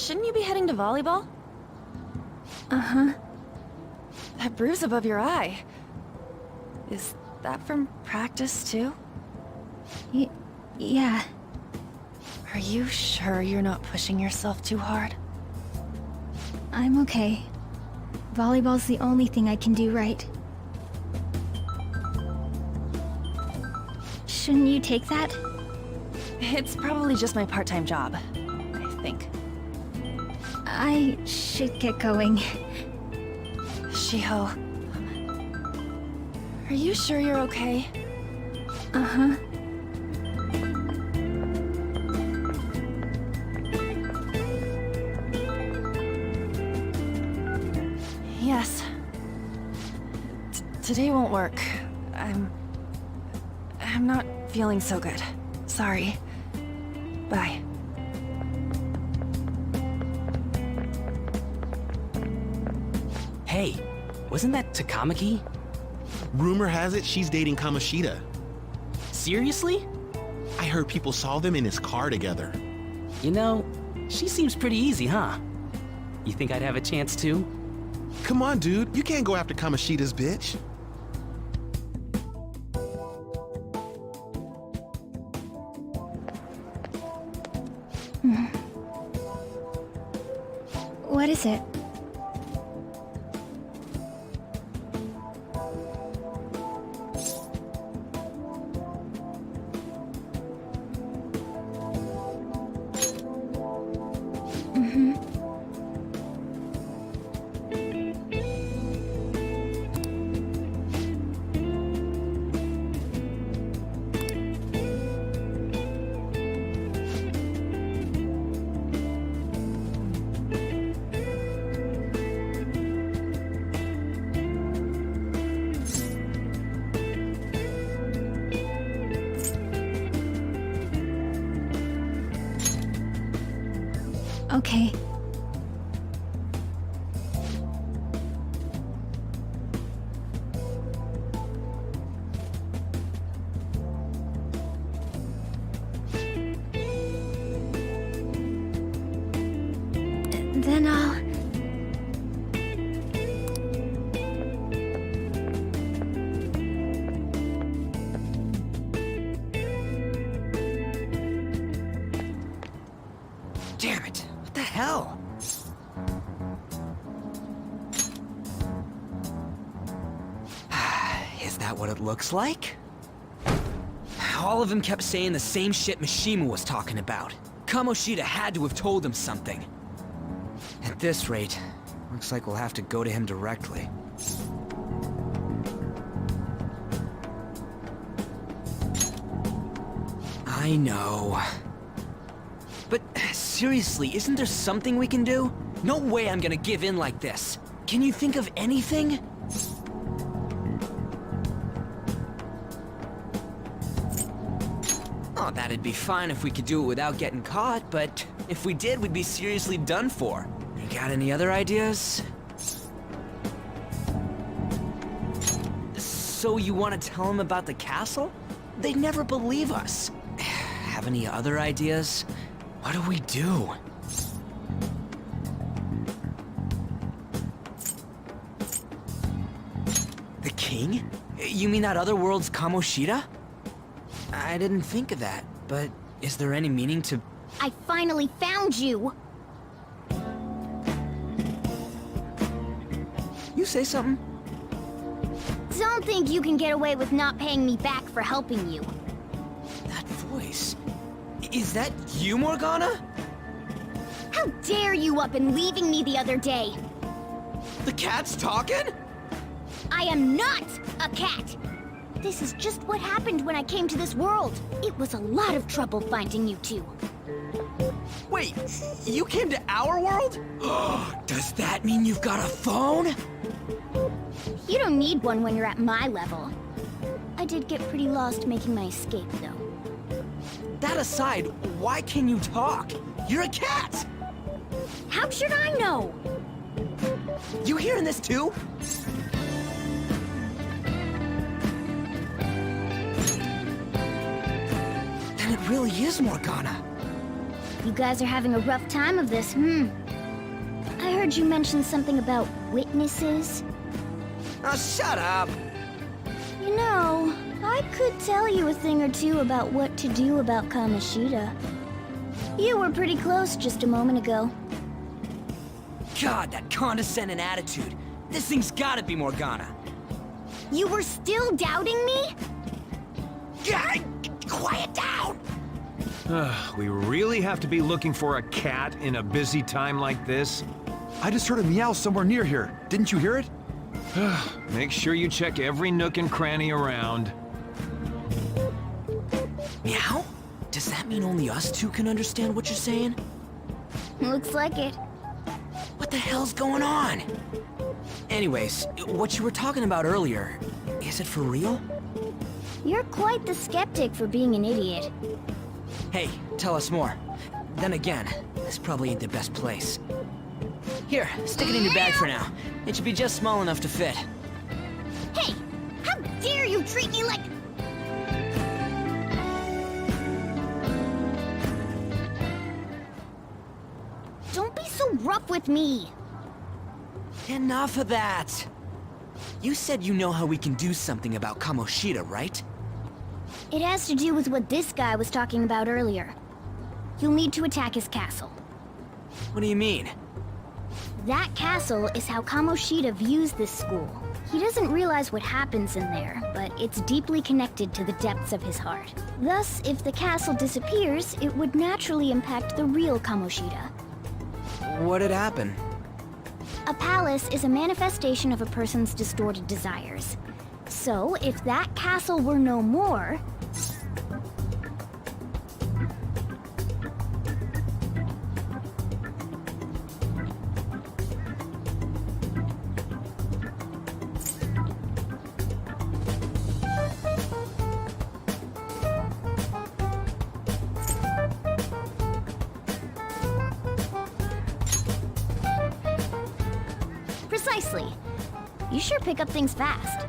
shouldn't you be heading to volleyball? Uh-huh. That bruise above your eye. Is that from practice, too? Yeah. Are you sure you're not pushing yourself too hard? I'm okay. Volleyball's the only thing I can do right. Shouldn't you take that? It's probably just my part-time job, I think. I should get going. Shiho. Are you sure you're okay? Uh-huh. Yes. Today won't work. I'm not feeling so good. Sorry. Bye. Hey, wasn't that Takamaki? Rumor has it she's dating Kamoshida. Seriously? I heard people saw them in his car together. You know, she seems pretty easy, huh? You think I'd have a chance too? Come on, dude. You can't go after Kamoshida's bitch. What is it? Okay. Then I'll... Damn it, what the hell? Is that what it looks like? All of them kept saying the same shit Mishima was talking about. Kamoshida had to have told him something. At this rate, looks like we'll have to go to him directly. I know. But seriously, isn't there something we can do? No way I'm gonna give in like this. Can you think of anything? Oh, that'd be fine if we could do it without getting caught, but if we did, we'd be seriously done for. You got any other ideas? So you want to tell them about the castle? They'd never believe us. Have any other ideas? What do we do? The king? You mean that other world's Kamoshida? I didn't think of that, but is there any meaning to... I finally found you! You say something? Don't think you can get away with not paying me back for helping you. That voice... Is that you, Morgana? How dare you up and leaving me the other day? The cat's talking? I am not a cat! This is just what happened when I came to this world. It was a lot of trouble finding you two. Wait, you came to our world? Does that mean you've got a phone? You don't need one when you're at my level. I did get pretty lost making my escape, though. That aside, why can you talk? You're a cat! How should I know? You hearing this too? Then it really is Morgana. You guys are having a rough time of this, I heard you mention something about witnesses. Oh, shut up! You know, I could tell you a thing or two about what to do about Kamoshida. You were pretty close just a moment ago. God, that condescending attitude. This thing's gotta be Morgana. You were still doubting me? God, quiet down! We really have to be looking for a cat in a busy time like this? I just heard a meow somewhere near here. Didn't you hear it? Make sure you check every nook and cranny around. Meow? Does that mean only us two can understand what you're saying? Looks like it. What the hell's going on? Anyways, what you were talking about earlier, is it for real? You're quite the skeptic for being an idiot. Hey, tell us more. Then again, this probably ain't the best place. Here, stick it in your bag for now. It should be just small enough to fit. Hey! How dare you treat me like... Don't be so rough with me! Enough of that! You said you know how we can do something about Kamoshida, right? It has to do with what this guy was talking about earlier. You'll need to attack his castle. What do you mean? That castle is how Kamoshida views this school. He doesn't realize what happens in there, but it's deeply connected to the depths of his heart. Thus, if the castle disappears, it would naturally impact the real Kamoshida. What'd happen? A palace is a manifestation of a person's distorted desires. So, if that castle were no more... Precisely. You sure pick up things fast.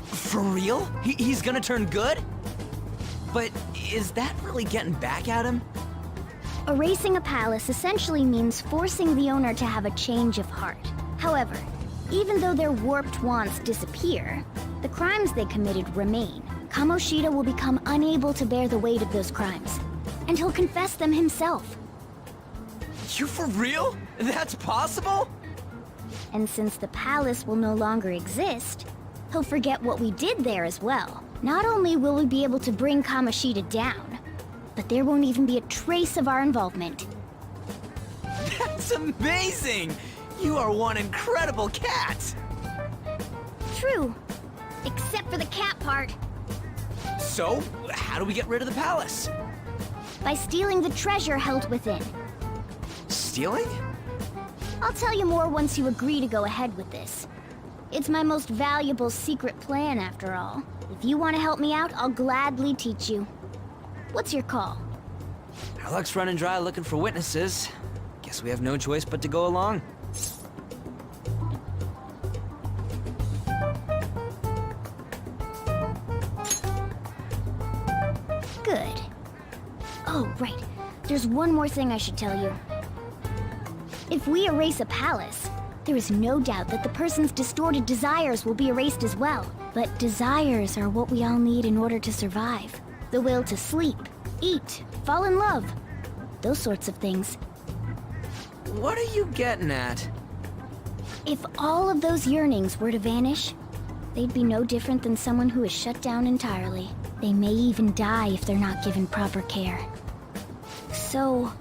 For real? He's gonna turn good? But is that really getting back at him? Erasing a palace essentially means forcing the owner to have a change of heart. However, even though their warped wants disappear, the crimes they committed remain. Kamoshida will become unable to bear the weight of those crimes, and he'll confess them himself. You for real? That's possible? And since the palace will no longer exist, he'll forget what we did there as well. Not only will we be able to bring Kamoshida down, but there won't even be a trace of our involvement. That's amazing! You are one incredible cat! True. Except for the cat part. So, how do we get rid of the palace? By stealing the treasure held within. Stealing? I'll tell you more once you agree to go ahead with this. It's my most valuable secret plan, after all. If you want to help me out, I'll gladly teach you. What's your call? Our luck's running dry looking for witnesses. Guess we have no choice but to go along. Good. Oh, right. There's one more thing I should tell you. If we erase a palace, there is no doubt that the person's distorted desires will be erased as well. But desires are what we all need in order to survive. The will to sleep, eat, fall in love. Those sorts of things. What are you getting at? If all of those yearnings were to vanish, they'd be no different than someone who is shut down entirely. They may even die if they're not given proper care. So,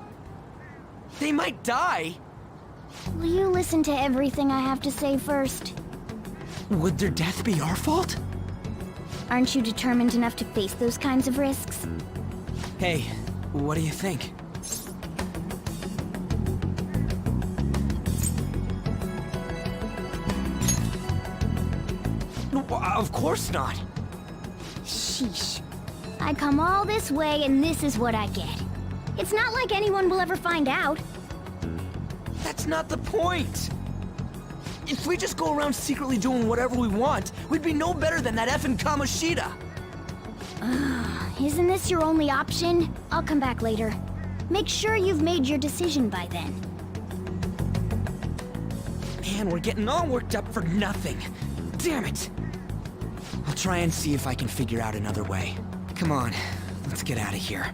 They might die? will you listen to everything I have to say first? Would their death be our fault? Aren't you determined enough to face those kinds of risks? Hey, what do you think? Of course not. Sheesh. I come all this way and this is what I get. It's not like anyone will ever find out. That's not the point. If we just go around secretly doing whatever we want, we'd be no better than that effing Kamoshida. Isn't this your only option? I'll come back later. Make sure you've made your decision by then. Man, we're getting all worked up for nothing. Damn it! I'll try and see if I can figure out another way. Come on, let's get out of here.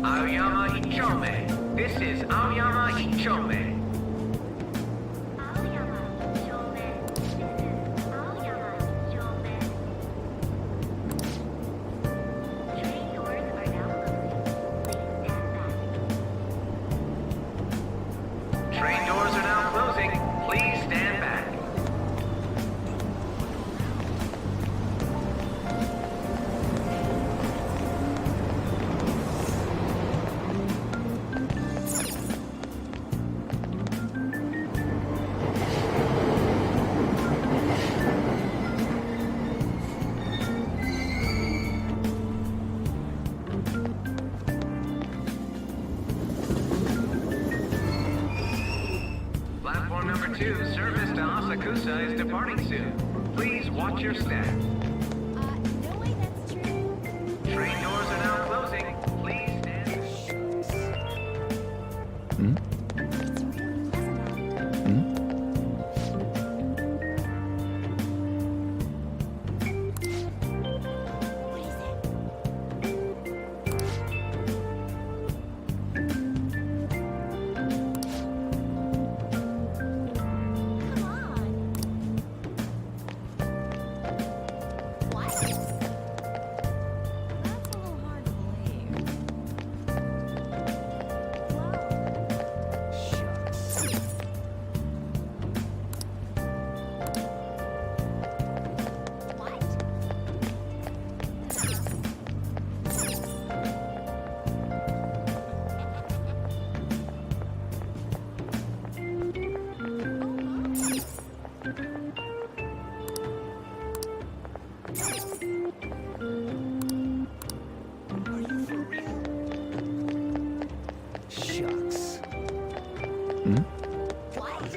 Aoyama Ichome. This is Aoyama Ichome. Train doors are now closing. Please stand back. Platform number 2, service to Asakusa is departing soon. Please watch your step. No way that's true. Train doors are now closing. Please stand. It's really pleasant. What is it? Come on. What? That's a little hard to believe. What? Shucks. What?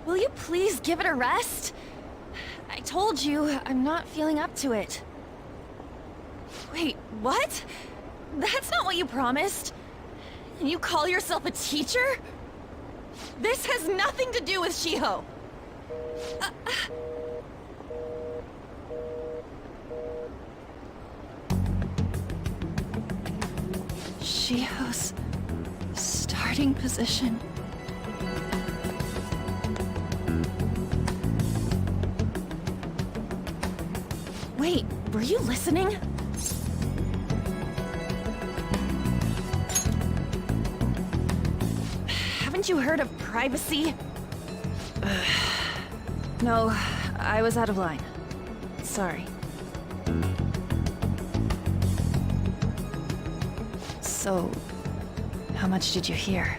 Will you please give it a rest? I told you, I'm not feeling up to it. Wait, what? That's not what you promised. And you call yourself a teacher? This has nothing to do with Shiho. Shiho's starting position. Wait, were you listening? Haven't you heard of privacy? No, I was out of line. Sorry. So, how much did you hear?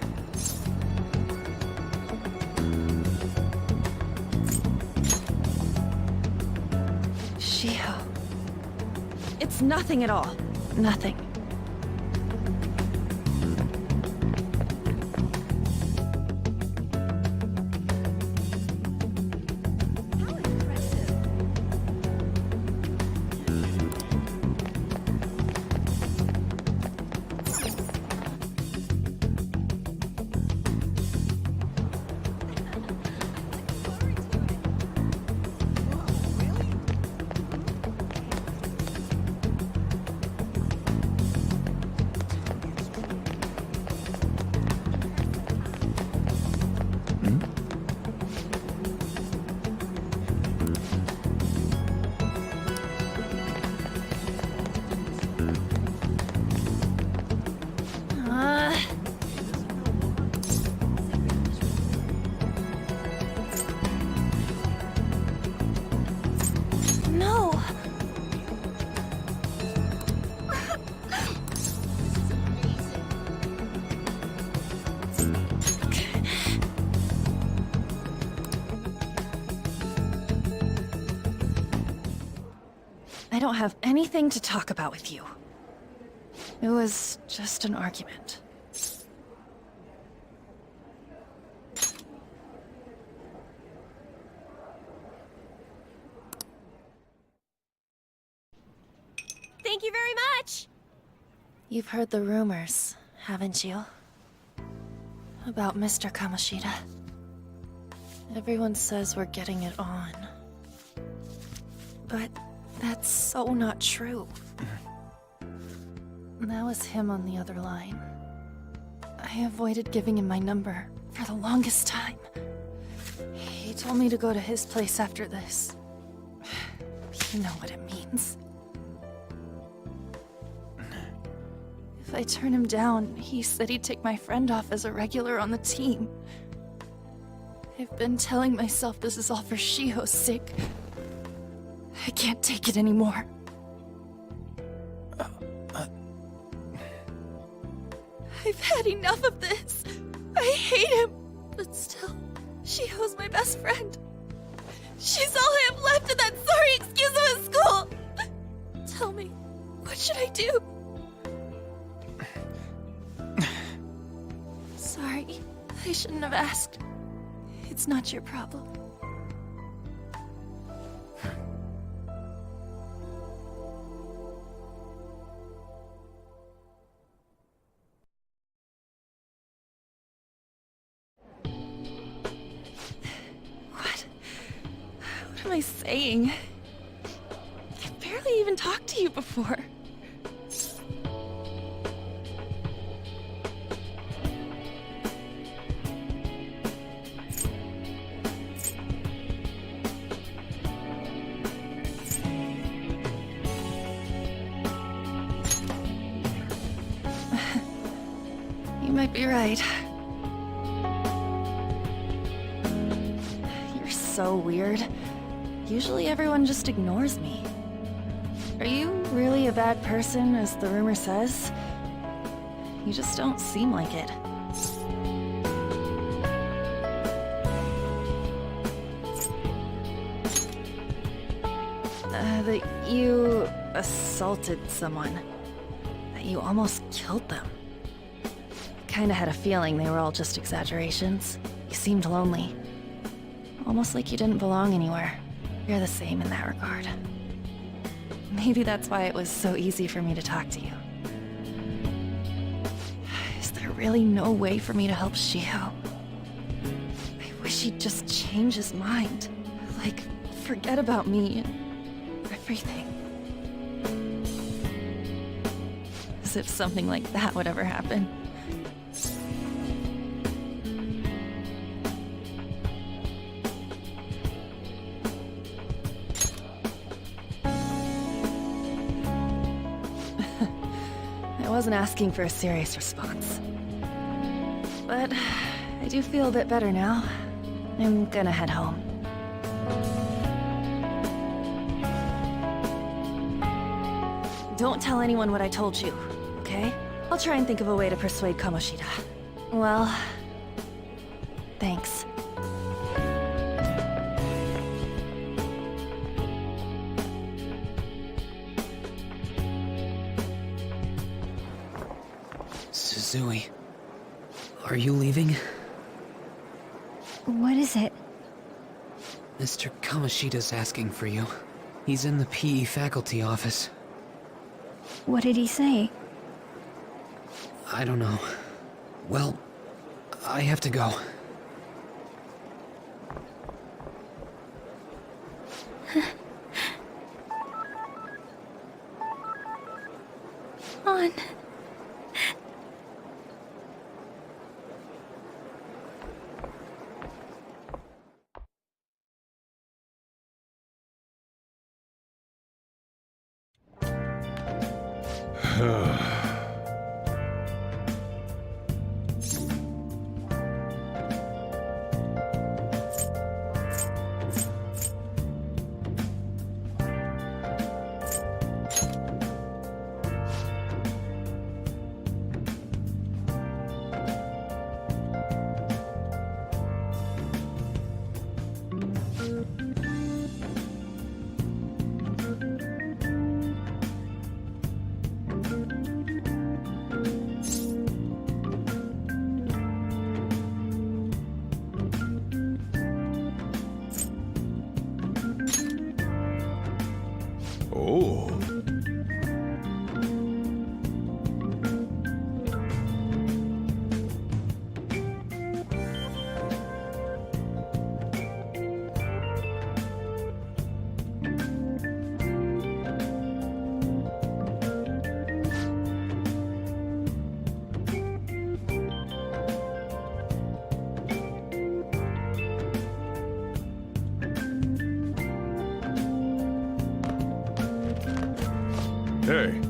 Shiho. It's nothing at all. Nothing. How impressive. don't have anything to talk about with you. It was just an argument. Thank you very much! You've heard the rumors, haven't you? About Mr. Kamoshida. Everyone says we're getting it on. But that's so not true. That was him on the other line. I avoided giving him my number for the longest time. He told me to go to his place after this. You know what it means. If I turn him down, he said he'd take my friend off as a regular on the team. I've been telling myself this is all for Shiho's sake. I can't take it anymore. I've had enough of this. I hate him. But still, Shiho's my best friend. She's all I have left in that sorry excuse of a school. Tell me, what should I do? Sorry, I shouldn't have asked. It's not your problem. What am I saying? I've barely even talked to you before. You might be right. You're so weird. Usually everyone just ignores me. Are you really a bad person, as the rumor says? You just don't seem like it. That you assaulted someone. That you almost killed them. Kinda had a feeling they were all just exaggerations. You seemed lonely. Almost like you didn't belong anywhere. You're the same in that regard. Maybe that's why it was so easy for me to talk to you. Is there really no way for me to help Shiho? I wish he'd just change his mind. Like, forget about me and everything. As if something like that would ever happen. I wasn't asking for a serious response. But I do feel a bit better now. I'm gonna head home. Don't tell anyone what I told you, okay? I'll try and think of a way to persuade Kamoshida. Well, thanks. Suzui, are you leaving? What is it? Mr. Kamoshida's asking for you. He's in the PE faculty office. What did he say? I don't know. Well, I have to go. On. Hey.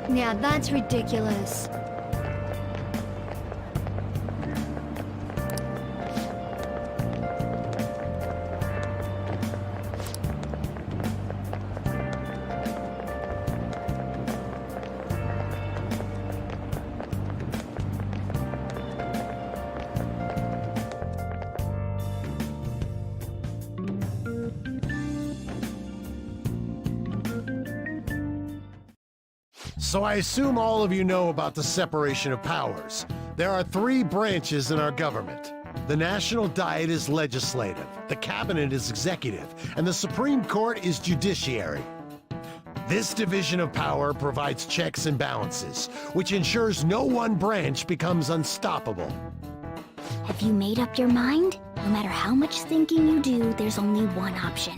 Yeah, that's ridiculous. So I assume all of you know about the separation of powers. There are 3 branches in our government. The National Diet is legislative, the Cabinet is executive, and the Supreme Court is judiciary. This division of power provides checks and balances, which ensures no one branch becomes unstoppable. Have you made up your mind? No matter how much thinking you do, there's only one option.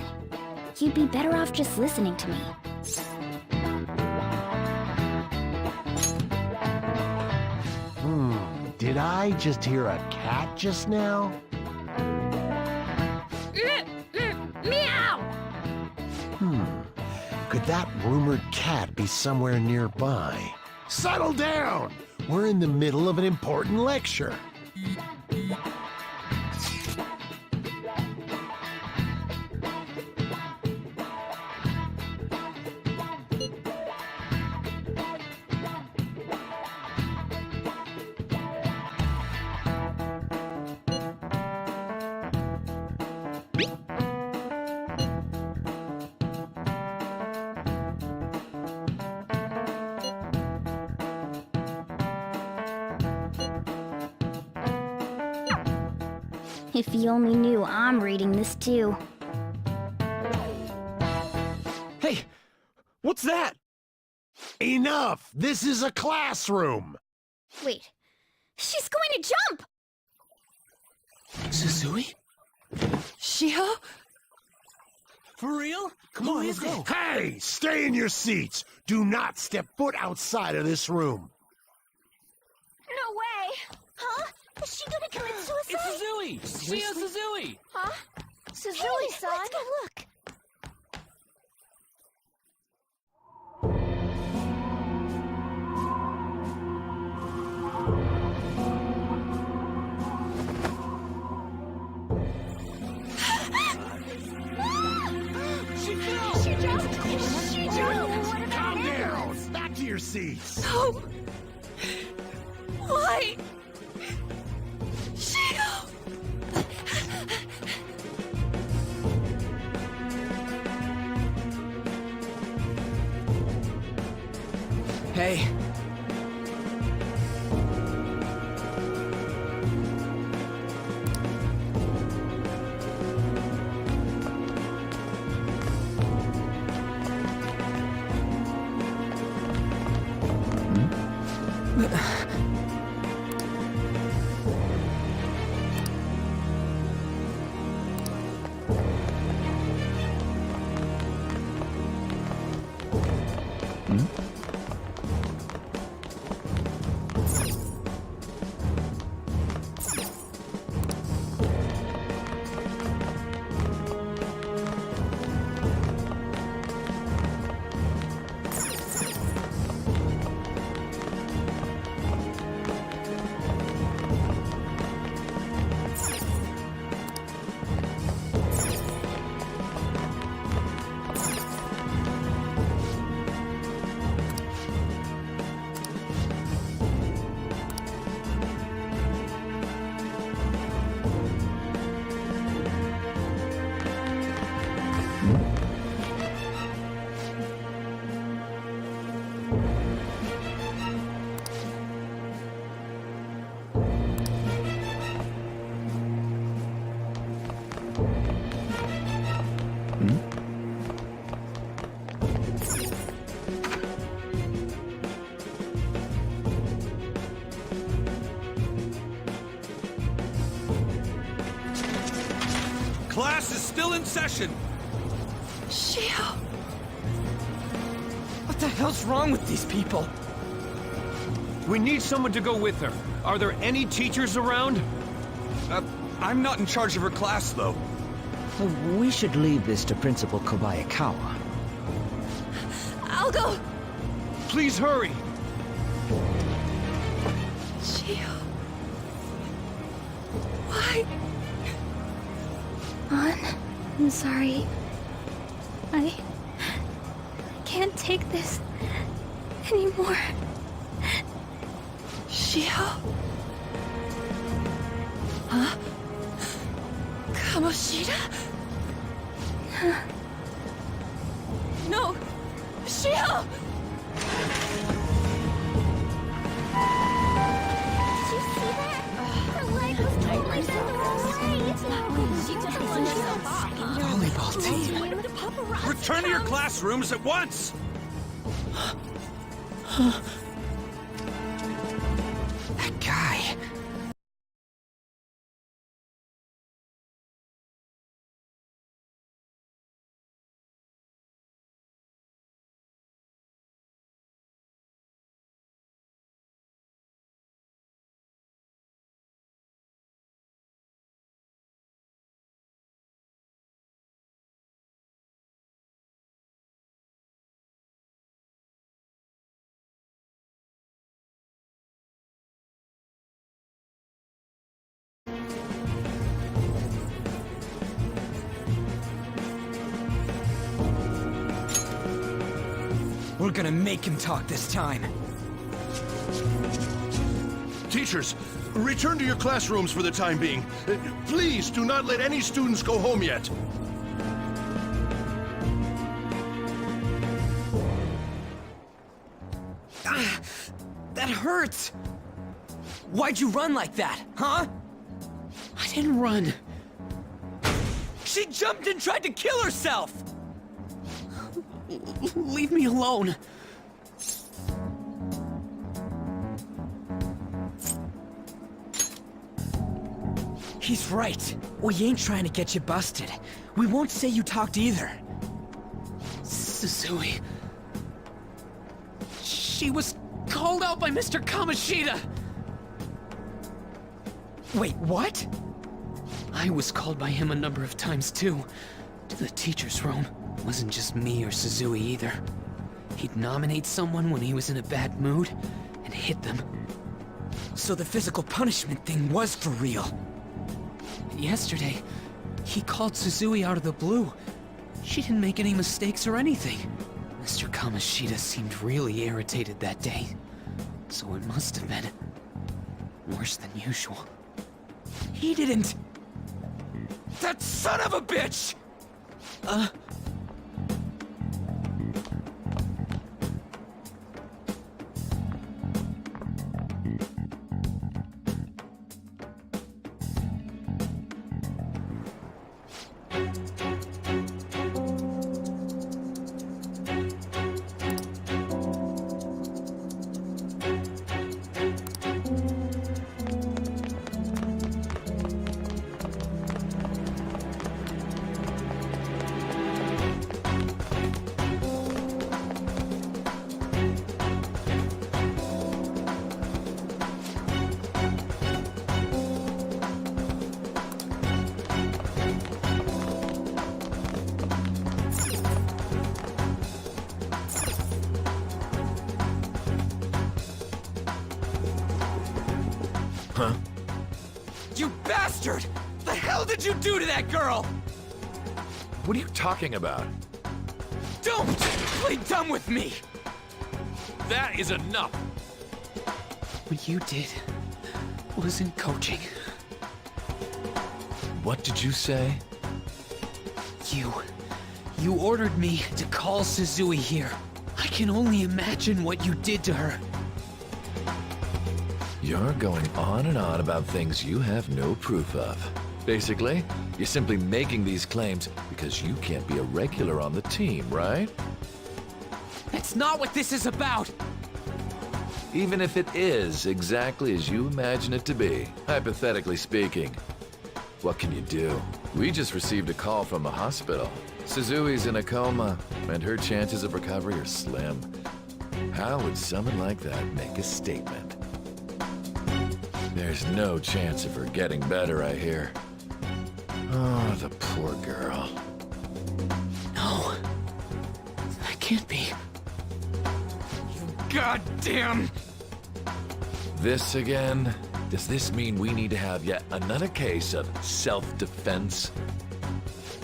You'd be better off just listening to me. Did I just hear a cat just now? Meow! Could that rumored cat be somewhere nearby? Settle down! We're in the middle of an important lecture. If you only knew I'm reading this too. Hey, what's that? Enough! This is a classroom! Wait, she's going to jump! Suzui? Shio? For real? Come on, let's go. Hey! Stay in your seats! Do not step foot outside of this room! No way! Huh? Is she gonna commit suicide? It's Suzui! Shio Suzui! Huh? Suzui-san? Let's go look. She fell! She jumped! She jumped! What about Calm an down! ambulance? Back to your seats! No! Why? Shio! Hey. Class is still in session. Shio! What the hell's wrong with these people? We need someone to go with her. Are there any teachers around? I'm not in charge of her class, though. We should leave this to Principal Kobayakawa. I'll go! Please hurry! Shio... Why? I'm sorry. I can't take this anymore. Shio? Huh? Kamoshida? No! Shio! Did you see that? Her leg was totally the wrong way. She just Volleyball team. Return to your classrooms at once! That guy. We're gonna make him talk this time. Teachers, return to your classrooms for the time being. Please do not let any students go home yet. That hurts! Why'd you run like that, huh? I didn't run. She jumped and tried to kill herself! Leave me alone. He's right. We ain't trying to get you busted. We won't say you talked either. Susui. She was called out by Mr. Kamoshida! Wait, what? I was called by him a number of times too. To the teacher's room. Wasn't just me or Susui either. He'd nominate someone when he was in a bad mood, and hit them. So the physical punishment thing was for real. Yesterday, he called Susui out of the blue. She didn't make any mistakes or anything. Mr. Kamoshida seemed really irritated that day. So it must have been worse than usual. He didn't... That son of a bitch! Huh? You bastard! The hell did you do to that girl? What are you talking about? Don't play dumb with me! That is enough! What you did wasn't coaching. What did you say? You ordered me to call Susui here. I can only imagine what you did to her. You're going on and on about things you have no proof of. Basically, you're simply making these claims because you can't be a regular on the team, right? That's not what this is about! Even if it is exactly as you imagine it to be, hypothetically speaking, what can you do? We just received a call from the hospital. Suzui's in a coma, and her chances of recovery are slim. How would someone like that make a statement? There's no chance of her getting better, I hear. Oh, the poor girl. No. That can't be. You goddamn... This again? Does this mean we need to have yet another case of self-defense?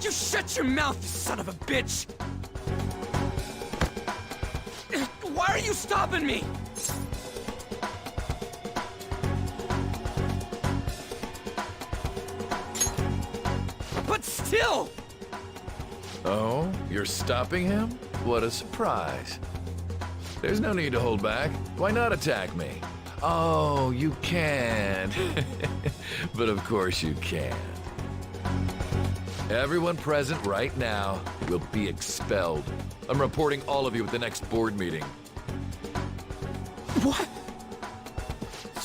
You shut your mouth, you son of a bitch! Why are you stopping me? But still! Oh, you're stopping him? What a surprise. There's no need to hold back. Why not attack me? Oh, you can. But of course you can. Everyone present right now will be expelled. I'm reporting all of you at the next board meeting. What?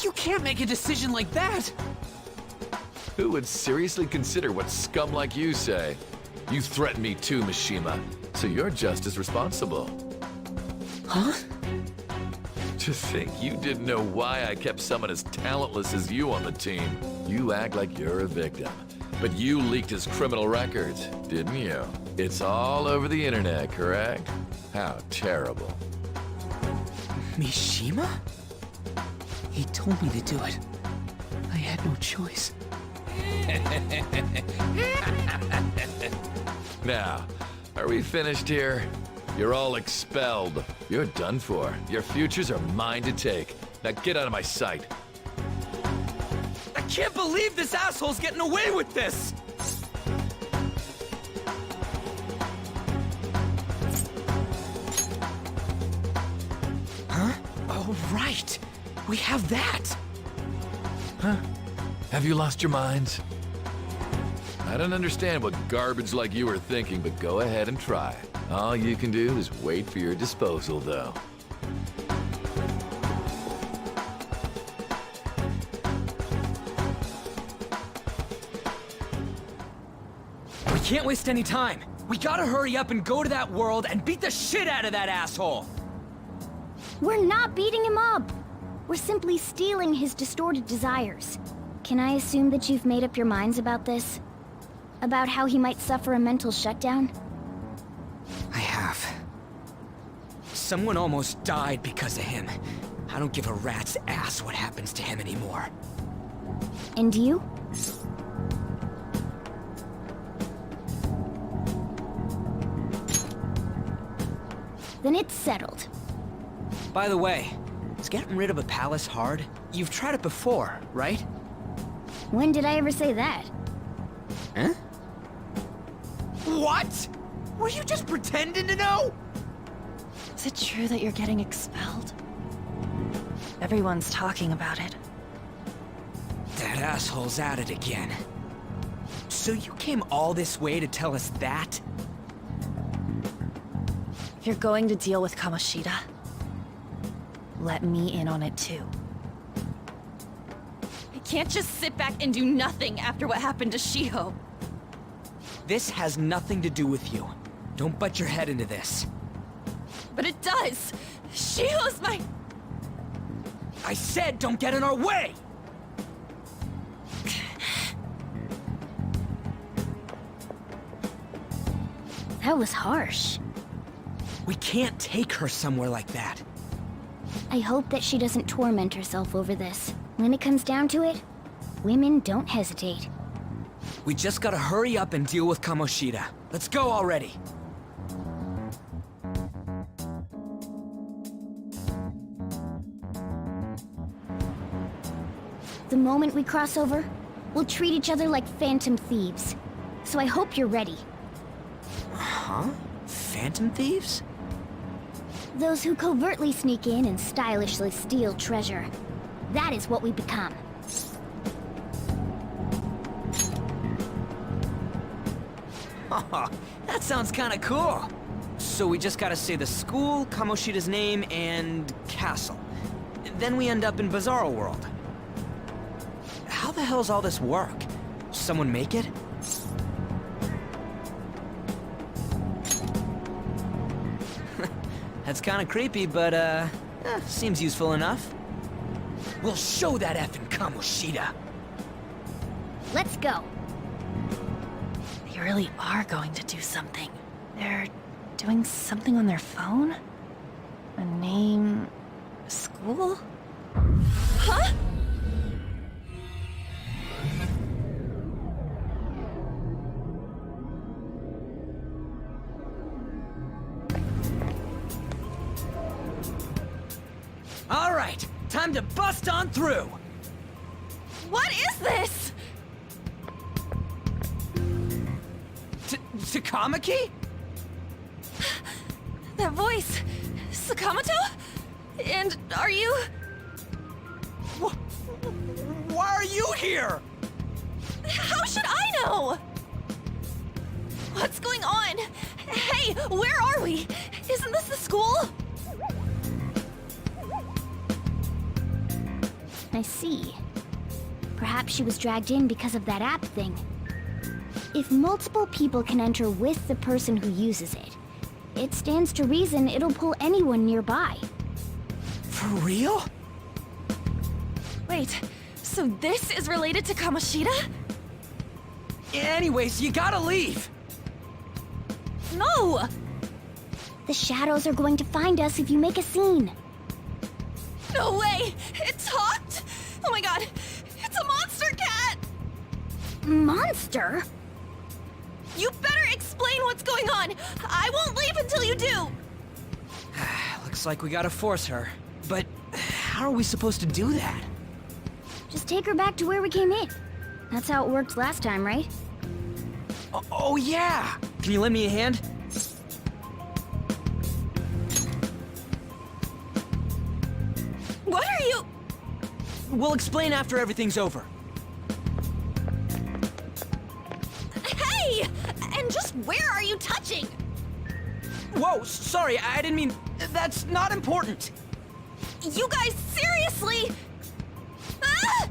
You can't make a decision like that! Who would seriously consider what scum like you say? You threatened me too, Mishima, so you're just as responsible. Huh? To think you didn't know why I kept someone as talentless as you on the team. You act like you're a victim. But you leaked his criminal records, didn't you? It's all over the internet, correct? How terrible. Mishima? He told me to do it. I had no choice. Now, are we finished here? You're all expelled. You're done for. Your futures are mine to take. Now get out of my sight. I can't believe this asshole's getting away with this! Huh? Oh, right. We have that. Huh? Have you lost your minds? I don't understand what garbage like you are thinking, but go ahead and try. All you can do is wait for your disposal, though. We can't waste any time. We gotta hurry up and go to that world and beat the shit out of that asshole! We're not beating him up. We're simply stealing his distorted desires. Can I assume that you've made up your minds about this? About how he might suffer a mental shutdown? I have. Someone almost died because of him. I don't give a rat's ass what happens to him anymore. And you? Then it's settled. By the way, is getting rid of a palace hard? You've tried it before, right? When did I ever say that? Huh? What? Were you just pretending to know? Is it true that you're getting expelled? Everyone's talking about it. That asshole's at it again. So you came all this way to tell us that? If you're going to deal with Kamoshida, let me in on it too. I can't just sit back and do nothing after what happened to Shiho. This has nothing to do with you. Don't butt your head into this. But it does! Shiho's my... I said don't get in our way! That was harsh. We can't take her somewhere like that. I hope that she doesn't torment herself over this. When it comes down to it, women don't hesitate. We just gotta hurry up and deal with Kamoshida. Let's go already. The moment we cross over, we'll treat each other like phantom thieves. So I hope you're ready. Huh? Phantom thieves? Those who covertly sneak in and stylishly steal treasure. That is what we become. That sounds kinda cool. So we just gotta say the school, Kamoshida's name, and castle. Then we end up in Bizarro World. How the hell's all this work? Someone make it? That's kinda creepy, but, seems useful enough. We'll show that effing Kamoshida! Let's go. They really are going to do something. They're doing something on their phone? A name... a school? Huh? All right, time to bust on through! What is this? Takamaki? That voice... Sakamoto? And are you... Why are you here? How should I know? What's going on? Hey, where are we? Isn't this the school? I see. Perhaps she was dragged in because of that app thing. If multiple people can enter with the person who uses it, it stands to reason it'll pull anyone nearby. For real? Wait, so this is related to Kamoshida? Anyways, you gotta leave! No! The shadows are going to find us if you make a scene. No way! It talked? Oh my god! It's a monster cat! Monster? You better explain what's going on! I won't leave until you do! Looks like we gotta force her. But how are we supposed to do that? Just take her back to where we came in. That's how it worked last time, right? Oh yeah! Can you lend me a hand? What are you... We'll explain after everything's over. Hey! And just where are you touching? Whoa, sorry, I didn't mean... That's not important! You guys, seriously? Ah!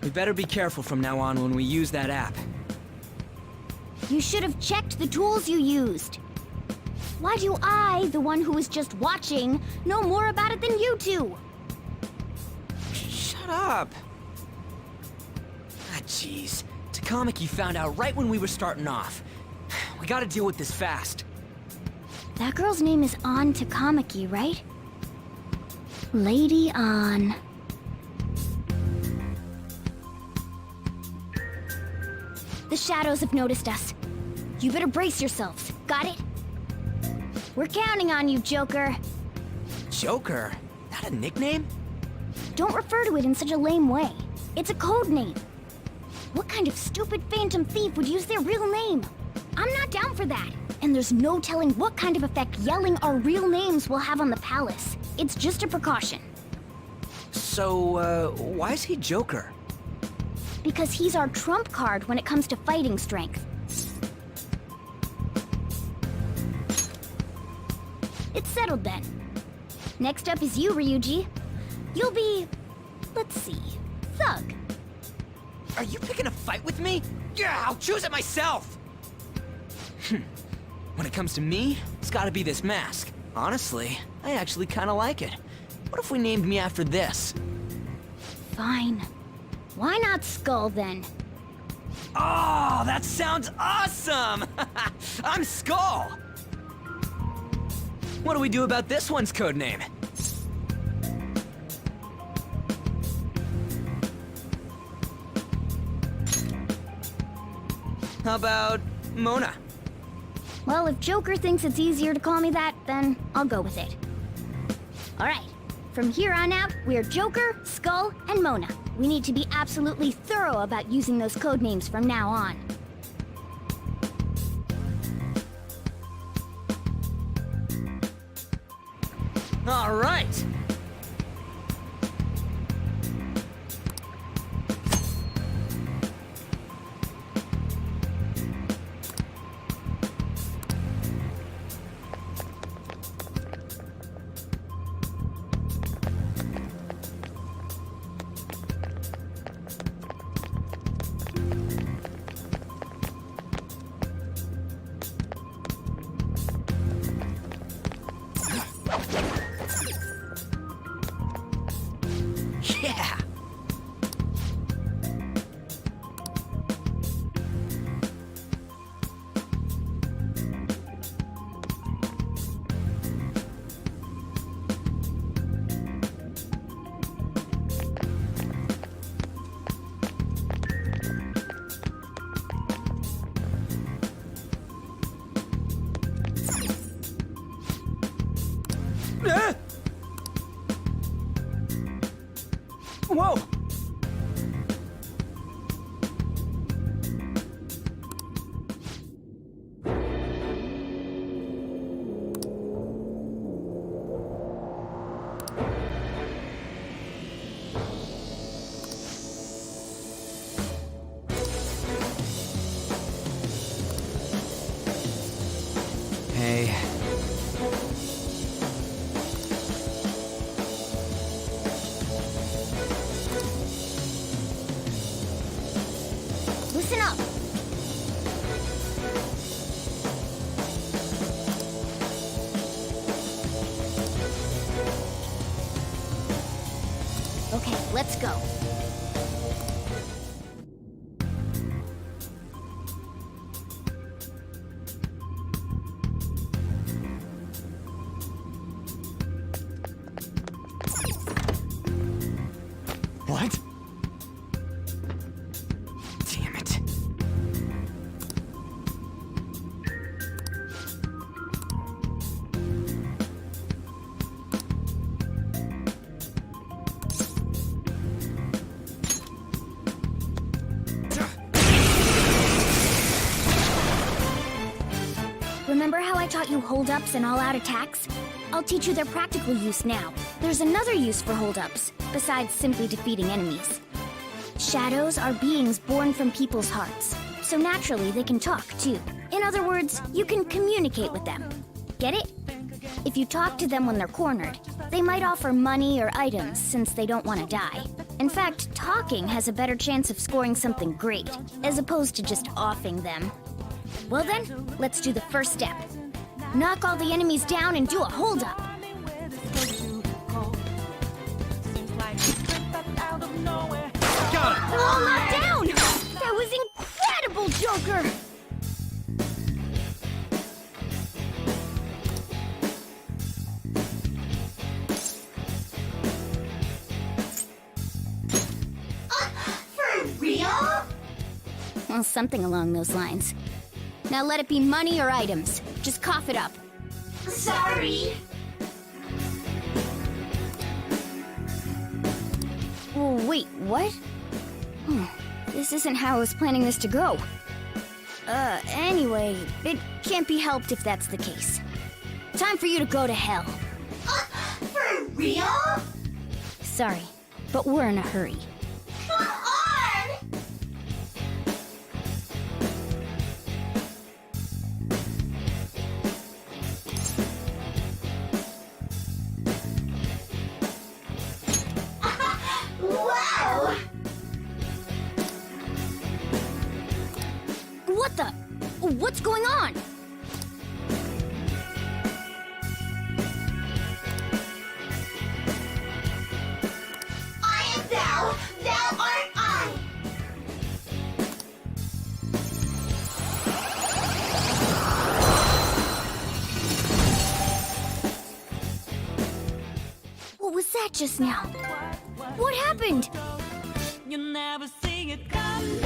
We better be careful from now on when we use that app. You should have checked the tools you used. Why do I, the one who was just watching, know more about it than you two? Shut up! Ah, jeez. Takamaki found out right when we were starting off. We gotta deal with this fast. That girl's name is An Takamaki, right? Lady An. The shadows have noticed us. You better brace yourselves. Got it? We're counting on you, Joker. Joker? That a nickname? Don't refer to it in such a lame way. It's a code name. What kind of stupid phantom thief would use their real name? I'm not down for that. And there's no telling what kind of effect yelling our real names will have on the palace. It's just a precaution. So, why is he Joker? Because he's our trump card when it comes to fighting strength. It's settled then. Next up is you, Ryuji. You'll be... let's see... Thug. Are you picking a fight with me? Yeah, I'll choose it myself! When it comes to me, it's gotta be this mask. Honestly, I actually kinda like it. What if we named me after this? Fine. Why not Skull, then? Oh, that sounds awesome! I'm Skull! What do we do about this one's codename? How about Mona? Well, if Joker thinks it's easier to call me that, then I'll go with it. Alright, from here on out, we're Joker, Skull, and Mona. We need to be absolutely thorough about using those codenames from now on. All right! Yeah! Whoa! Hey. Listen up. Okay, let's go. What? Damn it. Remember how I taught you hold-ups and all-out attacks? I'll teach you their practical use now. There's another use for hold-ups, besides simply defeating enemies. Shadows are beings born from people's hearts, so naturally they can talk too. In other words, you can communicate with them. Get it? If you talk to them when they're cornered, they might offer money or items since they don't want to die. In fact, talking has a better chance of scoring something great, as opposed to just offing them. Well then, let's do the first step. Knock all the enemies down and do a hold-up. Got it! All knocked down! That was incredible, Joker! For real? Well, something along those lines. Now let it be money or items. Just cough it up. Sorry. Oh, wait, what? This isn't how I was planning this to go. Anyway, it can't be helped if that's the case. Time for you to go to hell. For real? Sorry, but we're in a hurry. Come on! Wow! What the? What's going on? I am thou, thou art I! What was that just now? What happened? You never see it coming.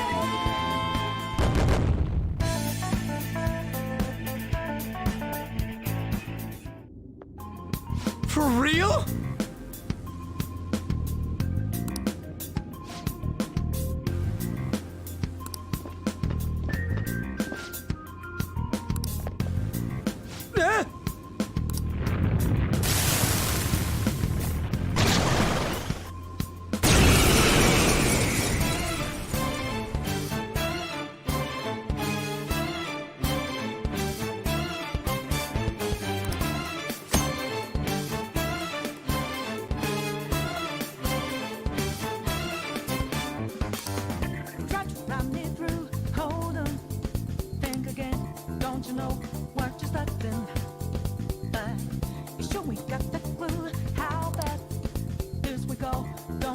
For real? Ah!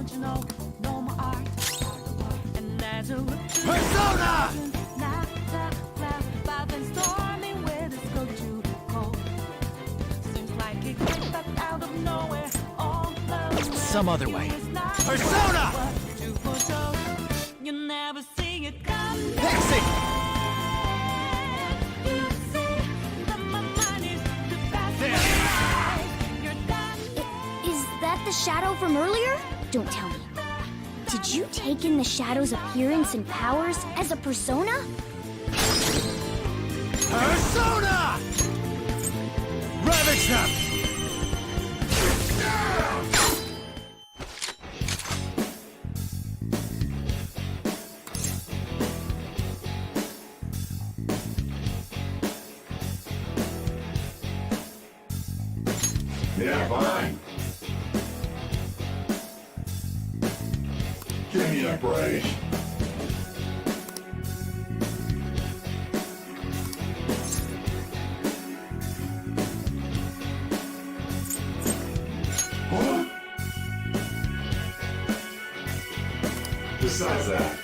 Don't you know, no more art. And as a Persona! storming where this go too cold. Seems like it came back out of nowhere. All Some other way. Persona! You never see it come. Pixie! You see that my mind is the best. You're done. Is that the shadow from earlier? Don't tell me. Did you take in the shadow's appearance and powers as a persona? Persona! Ravage them! Yeah, fine. Give me a break. Huh? Besides that.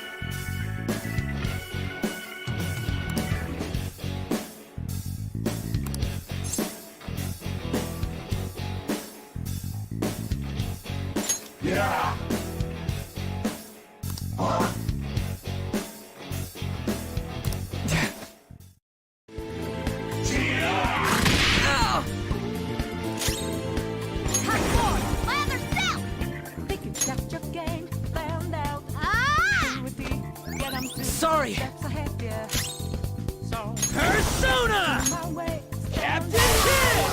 Yeah. Huh? Think you got your game found out. Get 'em to Sorry! steps ahead, yeah. So, Persona! my way. Captain Kidd!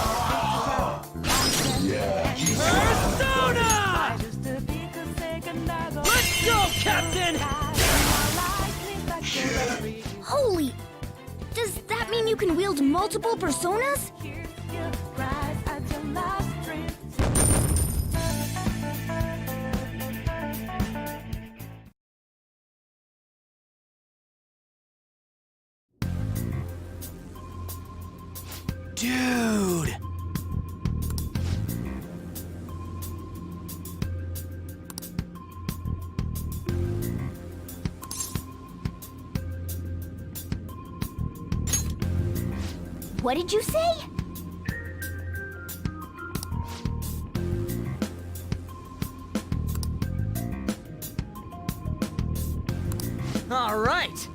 Yeah. Persona! Just to be the second I go. Let's go, Captain! Holy! Does that mean you can wield multiple personas? Here's your rise at your last strength. Dude! What did you say? All right!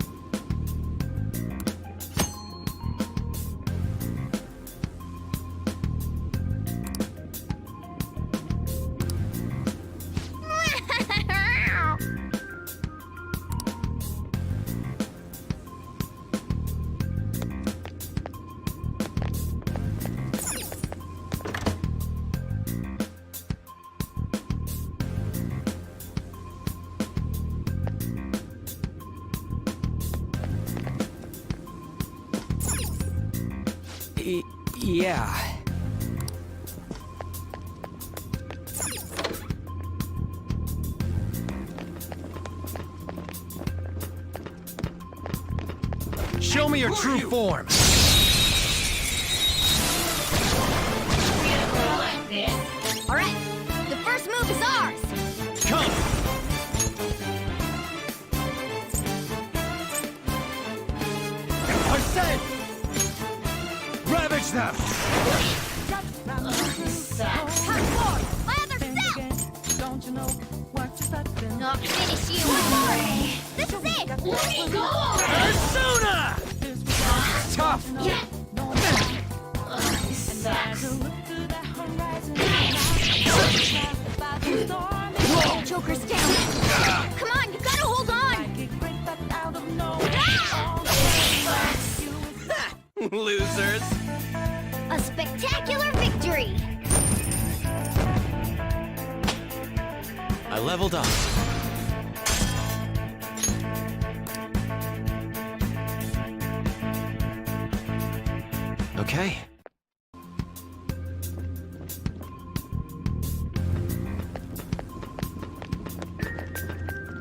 Yeah. Show me your true form! Alright, the first move is ours! Come! Ascend! Ravage them! Come forward! My other self! Don't you know what's touching? I'll finish you! One more! This is it! Persona! Tough! Yeah! Joker's down! Come on, you gotta hold on! Losers! A spectacular victory! I leveled up. Okay.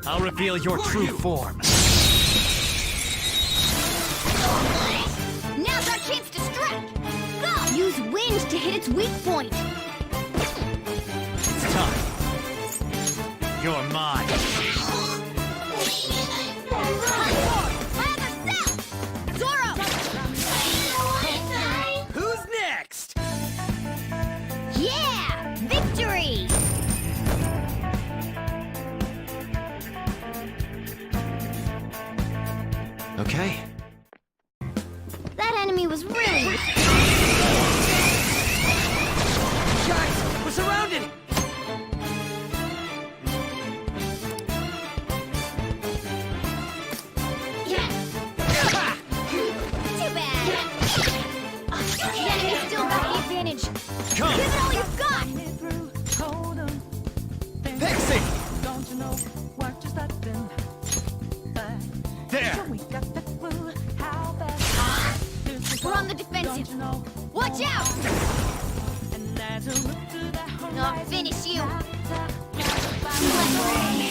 I'll reveal your true form. Now's our chance to strike! Go! Use wind to hit its weak point! It's time. You're mine. Who's next? Yeah! Victory! Okay. That enemy was really... Guys, we're surrounded! Too bad. The enemy still got the advantage. Come. Give it all you've got! Fix it! Don't you know what just happened? There! We got the clue how fast We're on the defensive. Watch out! and as I look to the horizon, I'll finish you.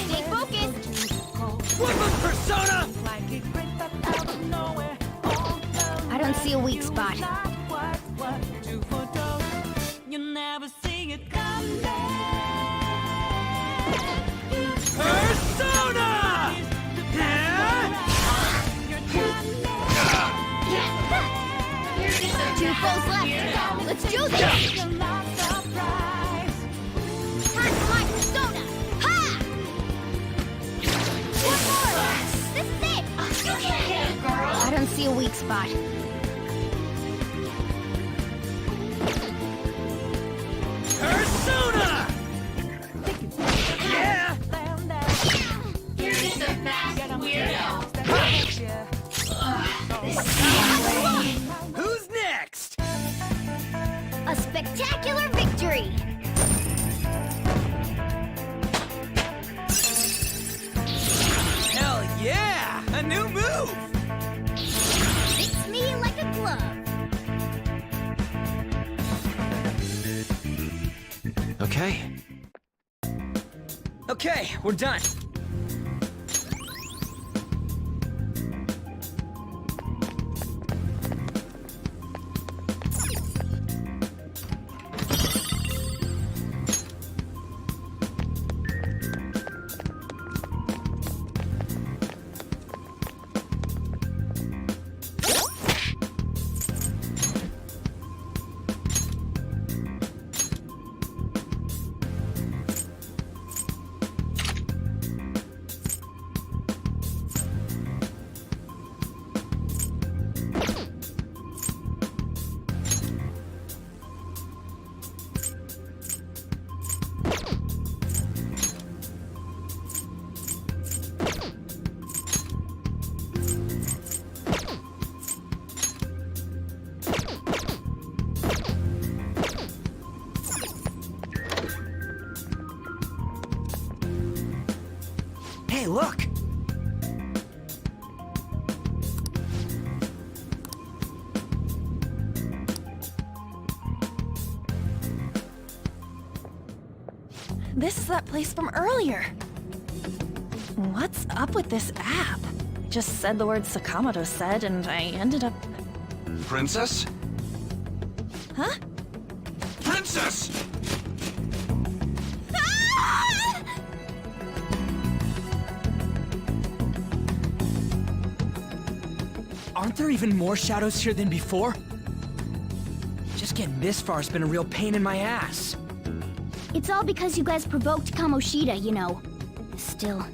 Stay focused. Woodland Persona! like a great but out of nowhere. All I don't see a weak spot. not what to forego. You never see it come Persona! Two foes left. Let's do this. Time for my persona. Ha! One more. This is it. I don't see a weak spot. Persona! Yeah! You're just a fast weirdo. Who's next? A spectacular victory. Hell yeah! A new move! Fits me like a glove. Okay. Okay, we're done. Hey, look! This is that place from earlier. What's up with this app? Just said the word Sakamoto said, and I ended up... Princess? Huh? Princess! Aren't there even more shadows here than before? Just getting this far has been a real pain in my ass. It's all because you guys provoked Kamoshida, you know. Still,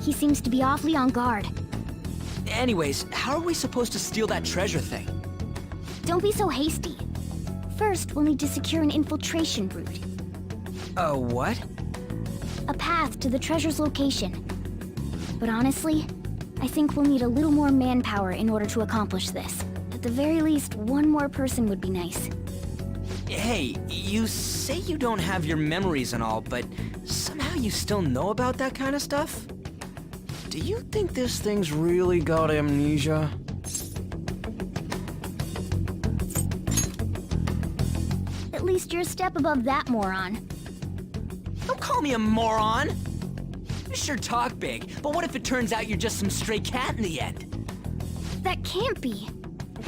he seems to be awfully on guard. Anyways, how are we supposed to steal that treasure thing? Don't be so hasty. First, we'll need to secure an infiltration route. What? A path to the treasure's location. But honestly, I think we'll need a little more manpower in order to accomplish this. At the very least, one more person would be nice. Hey, you say you don't have your memories and all, but somehow you still know about that kind of stuff? Do you think this thing's really got amnesia? At least you're a step above that, moron. Don't call me a moron! You sure talk big, but what if it turns out you're just some stray cat in the end? That can't be.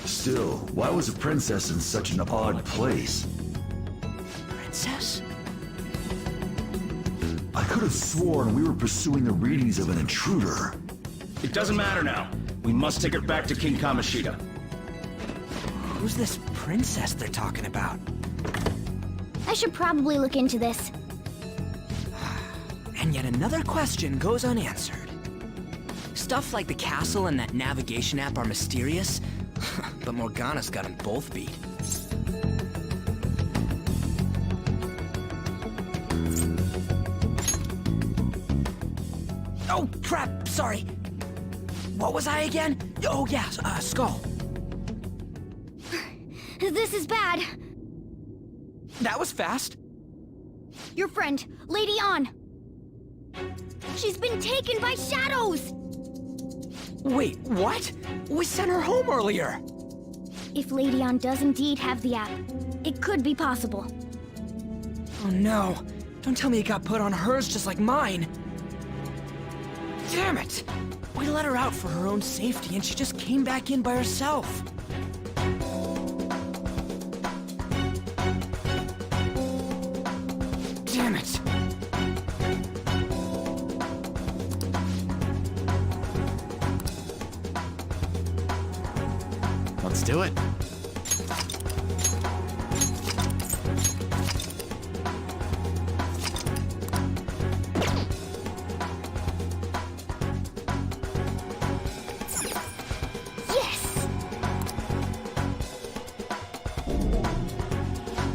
Still, why was a princess in such an odd place? Princess? I could have sworn we were pursuing the readings of an intruder. It doesn't matter now. We must take her back to King Kamoshida. Who's this princess they're talking about? I should probably look into this. And yet another question goes unanswered. Stuff like the castle and that navigation app are mysterious, but Morgana's got them both beat. Oh, crap, sorry. What was I again? Oh, yeah, Skull. This is bad. That was fast. Your friend, Lady An. She's been taken by shadows! Wait, what? We sent her home earlier. If Lady An does indeed have the app, it could be possible. Oh no. Don't tell me it got put on hers just like mine. Damn it! We let her out for her own safety and she just came back in by herself. Damn it! Let's do it. Yes!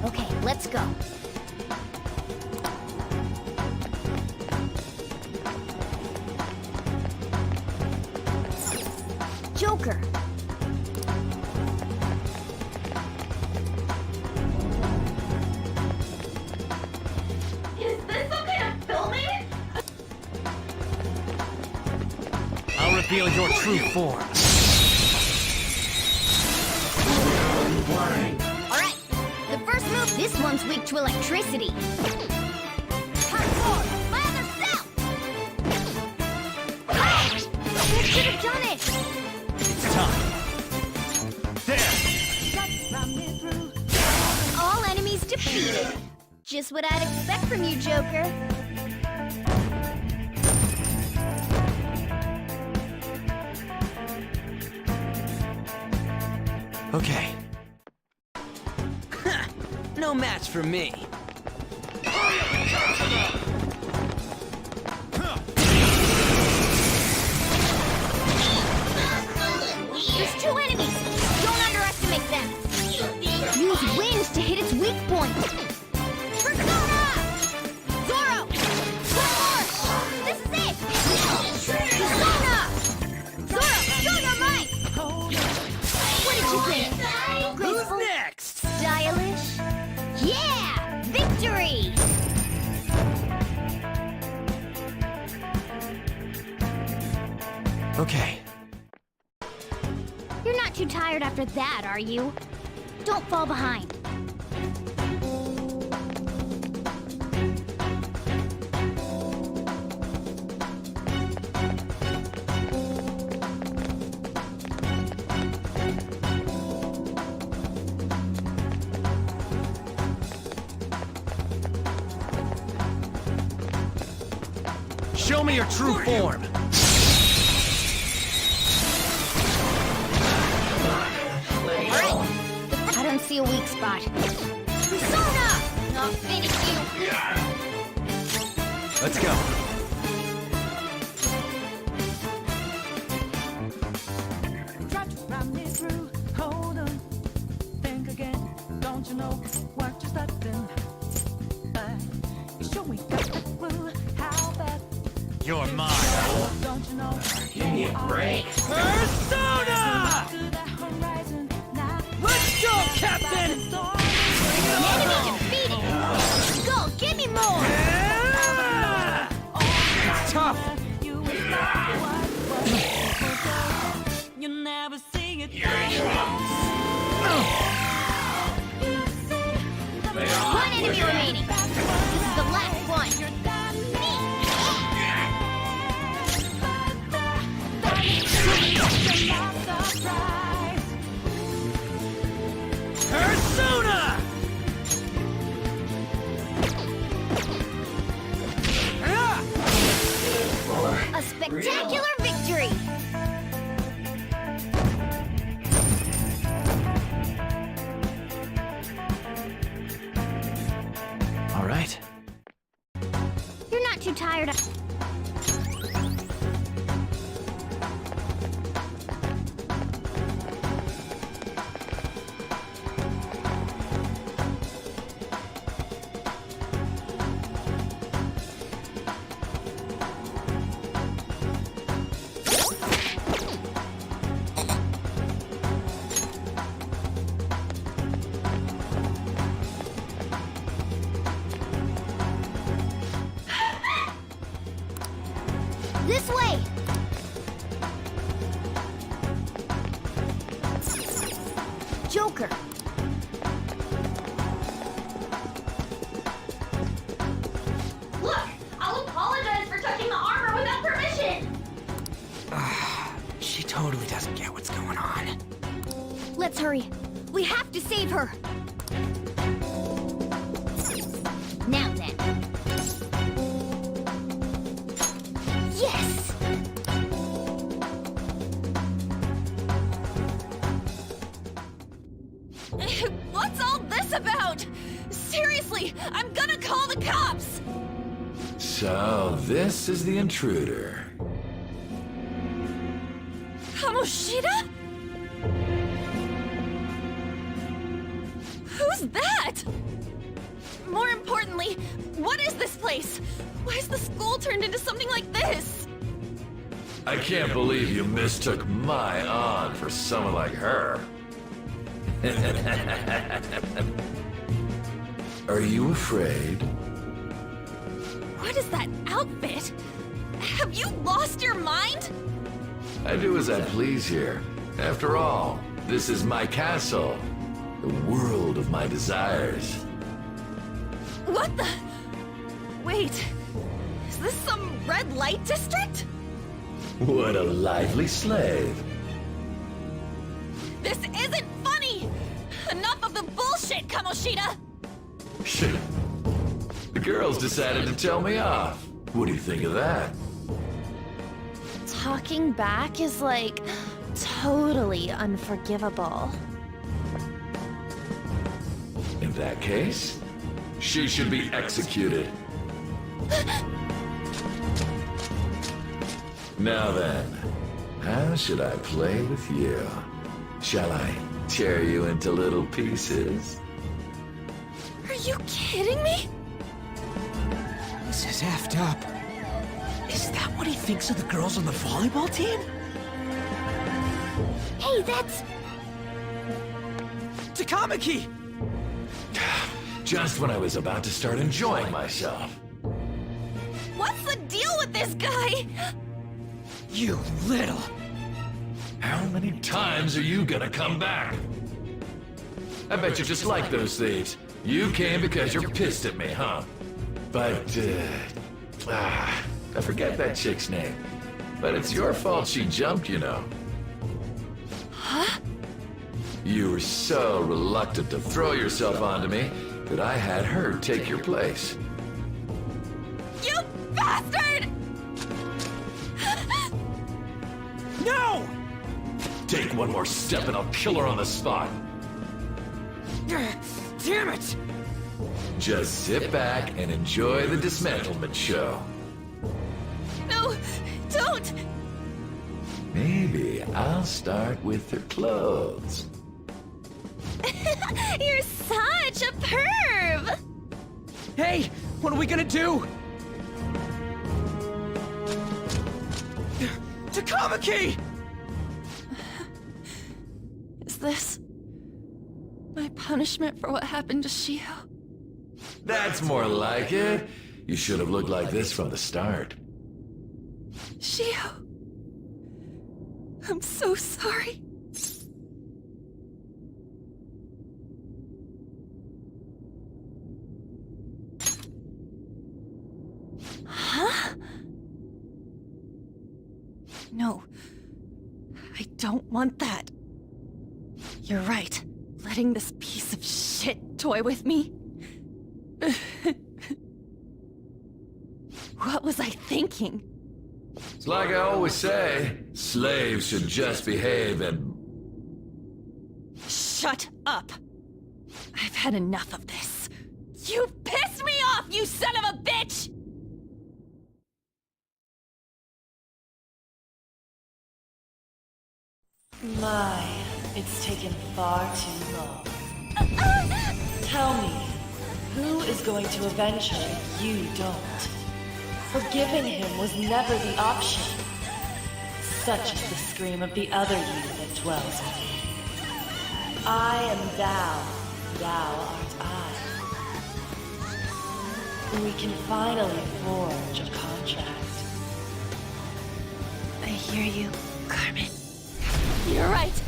Okay, let's go. Joker. Is this some kind of filming? I'll reveal your true form. Alright, the first move, this one's weak to electricity. Part 4, my other self! Ah! Who could have done it? It's time. All enemies defeated. Just what I'd expect from you, Joker. Okay. No match for me. There's 2 enemies. Don't underestimate them. Use wind to hit its weak point. Persona! Zoro! One more! This is it! Persona! Zoro, show your might! What did you think? Graceful? Who's next? Stylish? Yeah! Victory! Okay. You're not too tired after that, are you? Don't fall behind. Show me your true form. I don't see a weak spot. Persona! I'll finish you. Let's go. Try to run me through. Hold on. Think again. Don't you know what you're starting? You sure we got the clue how bad. You're mine. Don't you know? Give me a break. Persona! Let's go, Captain! Enemy defeated! Go, give me more! Tough! You never see it. One enemy remaining. This is the last one. Persona! A spectacular victory! All right. You're not too tired. This way! Joker. Look! I'll apologize for touching the armor without permission! She totally doesn't get what's going on. Let's hurry. We have to save her. Now then. Yes! What's all this about? Seriously, I'm gonna call the cops! So, this is the intruder. Kamoshida? Who's that? More importantly, what is this place? Why is the school turned into something like this? I can't believe you mistook my aunt for someone like her. Are you afraid? What is that outfit? Have you lost your mind? I do as I please here. After all, this is my castle. The world of my desires. What the? Wait, is this some red light district? What a lively slave. This isn't funny! Enough of the bullshit, Kamoshida! The girls decided to tell me off. What do you think of that? Talking back is like totally unforgivable. In that case, she should be executed. Now then, how should I play with you? Shall I tear you into little pieces? Are you kidding me? This is effed up. Is that what he thinks of the girls on the volleyball team? Hey, that's... Takamaki! Just when I was about to start enjoying myself. What's the deal with this guy? You little... How many times are you gonna come back? I bet you just like those thieves. You came because you're pissed at me, huh? But, I forget that chick's name. But it's your fault she jumped, you know. Huh? You were so reluctant to throw yourself onto me that I had her take your place. You bastard! No! Take one more step and I'll kill her on the spot. Damn it! Just sit back and enjoy the dismantlement show. No, don't! Maybe I'll start with her clothes. You're such a perv! Hey, what are we gonna do? Takamaki! Is this my punishment for what happened to Shio? That's more like it. You should have looked like this from the start. Shio, I'm so sorry. Huh? No, I don't want that. You're right. Letting this piece of shit toy with me. What was I thinking? It's like I always say, slaves should just behave and... Shut up! I've had enough of this. You pissed me off, you son of a bitch! My, it's taken far too long. Tell me, who is going to avenge her if you don't? Forgiving him was never the option. Such is the scream of the other you that dwells within. I am thou, thou art I. We can finally forge a contract. I hear you, Carmen. You're right.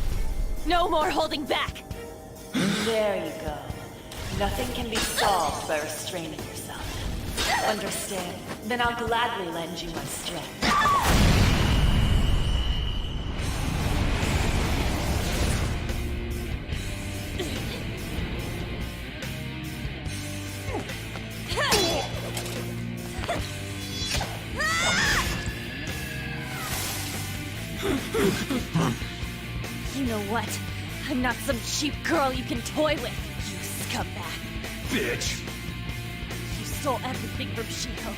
No more holding back. There you go. Nothing can be solved by restraining yourself. Understand? Then I'll gladly lend you my strength. You know what? I'm not some cheap girl you can toy with, you scumbag. Bitch! You stole everything from Shiko.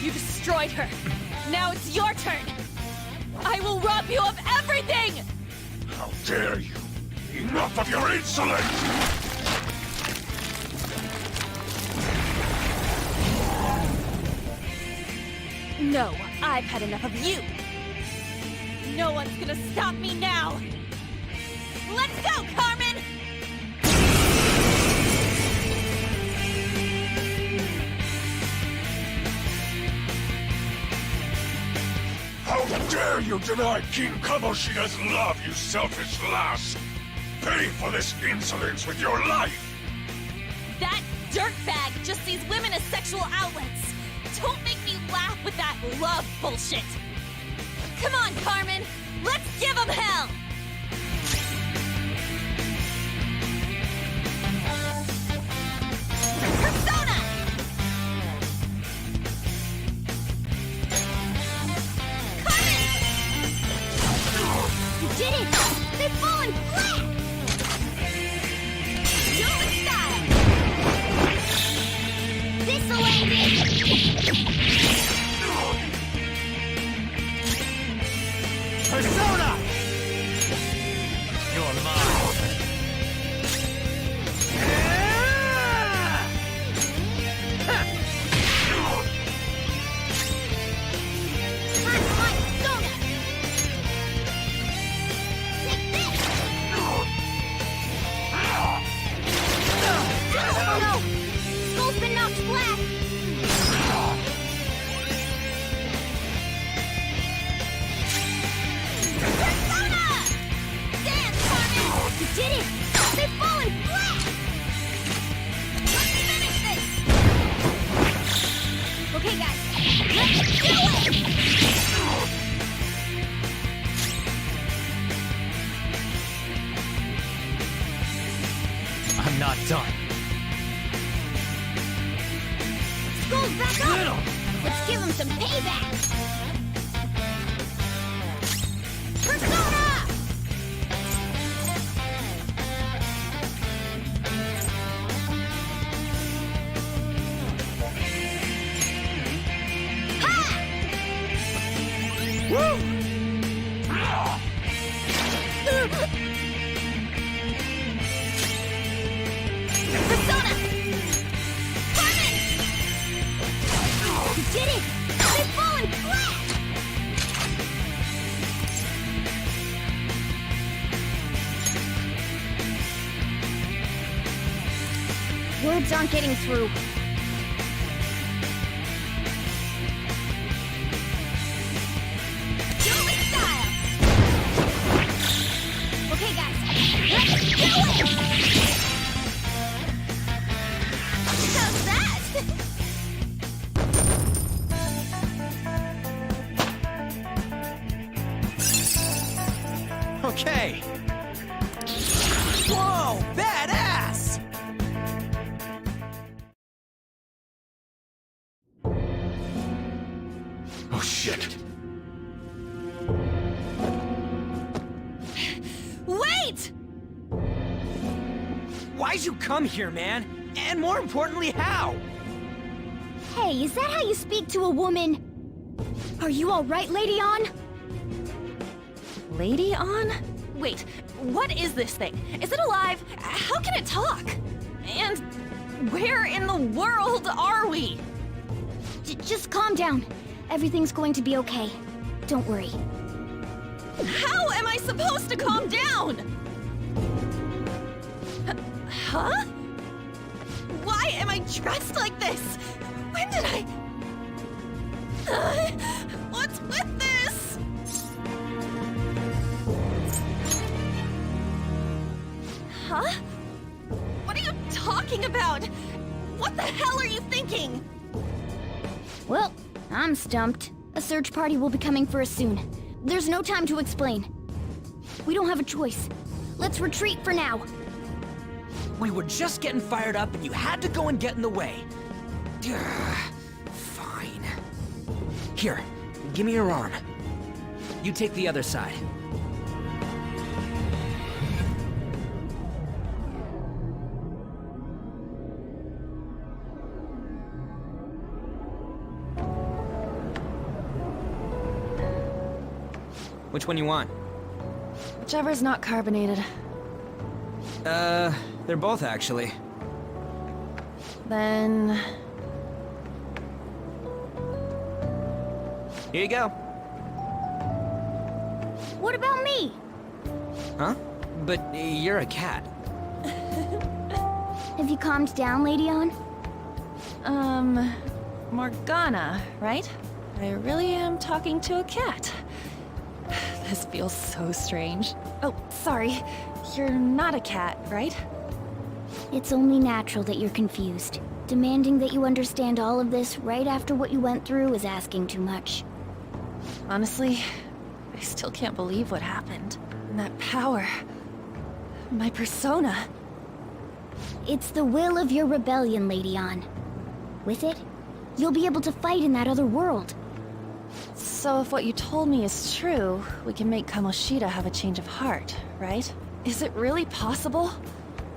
You destroyed her. Now it's your turn. I will rob you of everything! How dare you! Enough of your insolence! No, I've had enough of you. No one's gonna stop me now. Let's go, Carmen! How dare you deny King Kamoshida's love, you selfish lass! Pay for this insolence with your life! That dirtbag just sees women as sexual outlets. Don't make me laugh with that love bullshit. Come on, Carmen! Let's give him hell! Persona! Carmen! You did it! They've fallen flat! Human style! This'll end it! Persona! You're mine. Persona! Take this! Oh no! Skull's been knocked flat! Persona! Dance, Carmen! You did it! They've fallen flat! Let's finish this! Okay, guys, let's do it! I'm not done. Skull's back up! Let's give him some payback! Persona! Woo! Persona! Carmen! You did it! They've fallen flat! Words aren't getting through. Human style! Okay, guys, let's do it! How's that? Okay. Whoa, badass! Oh shit! Why'd you come here, man? And more importantly, how? Hey, is that how you speak to a woman? Are you alright, Lady On? Lady On? Wait, what is this thing? Is it alive? How can it talk? And where in the world are we? Just calm down. Everything's going to be okay. Don't worry. How am I supposed to calm down? Huh? Why am I dressed like this? When did I... what's with this? Huh? What are you talking about? What the hell are you thinking? Well, I'm stumped. A search party will be coming for us soon. There's no time to explain. We don't have a choice. Let's retreat for now. We were just getting fired up and you had to go and get in the way. Fine. Here, give me your arm. You take the other side. Which one you want? Whichever's not carbonated. They're both actually. Then... Here you go. What about me? Huh? But you're a cat. Have you calmed down, Lady On? Morgana, right? I really am talking to a cat. This feels so strange. Oh, sorry. You're not a cat, right? It's only natural that you're confused. Demanding that you understand all of this right after what you went through is asking too much. Honestly, I still can't believe what happened. And that power... my persona... It's the will of your rebellion, Lady On. With it, you'll be able to fight in that other world. So if what you told me is true, we can make Kamoshida have a change of heart, right? Is it really possible?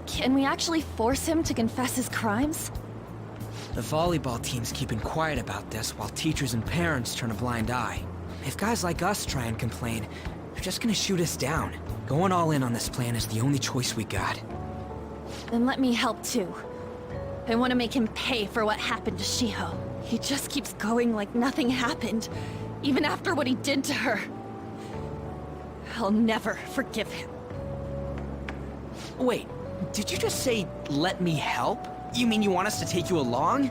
Can we actually force him to confess his crimes? The volleyball team's keeping quiet about this while teachers and parents turn a blind eye. If guys like us try and complain, they're just gonna shoot us down. Going all in on this plan is the only choice we got. Then let me help too. I want to make him pay for what happened to Shiho. He just keeps going like nothing happened, even after what he did to her. I'll never forgive him. Wait, did you just say, let me help? You mean you want us to take you along?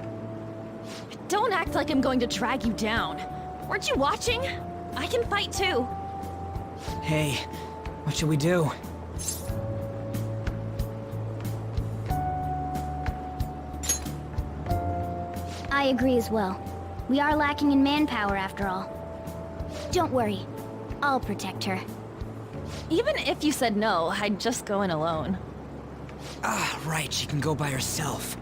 Don't act like I'm going to drag you down. Weren't you watching? I can fight too. Hey, what should we do? I agree as well. We are lacking in manpower after all. Don't worry. I'll protect her. Even if you said no, I'd just go in alone. Ah, right, she can go by herself.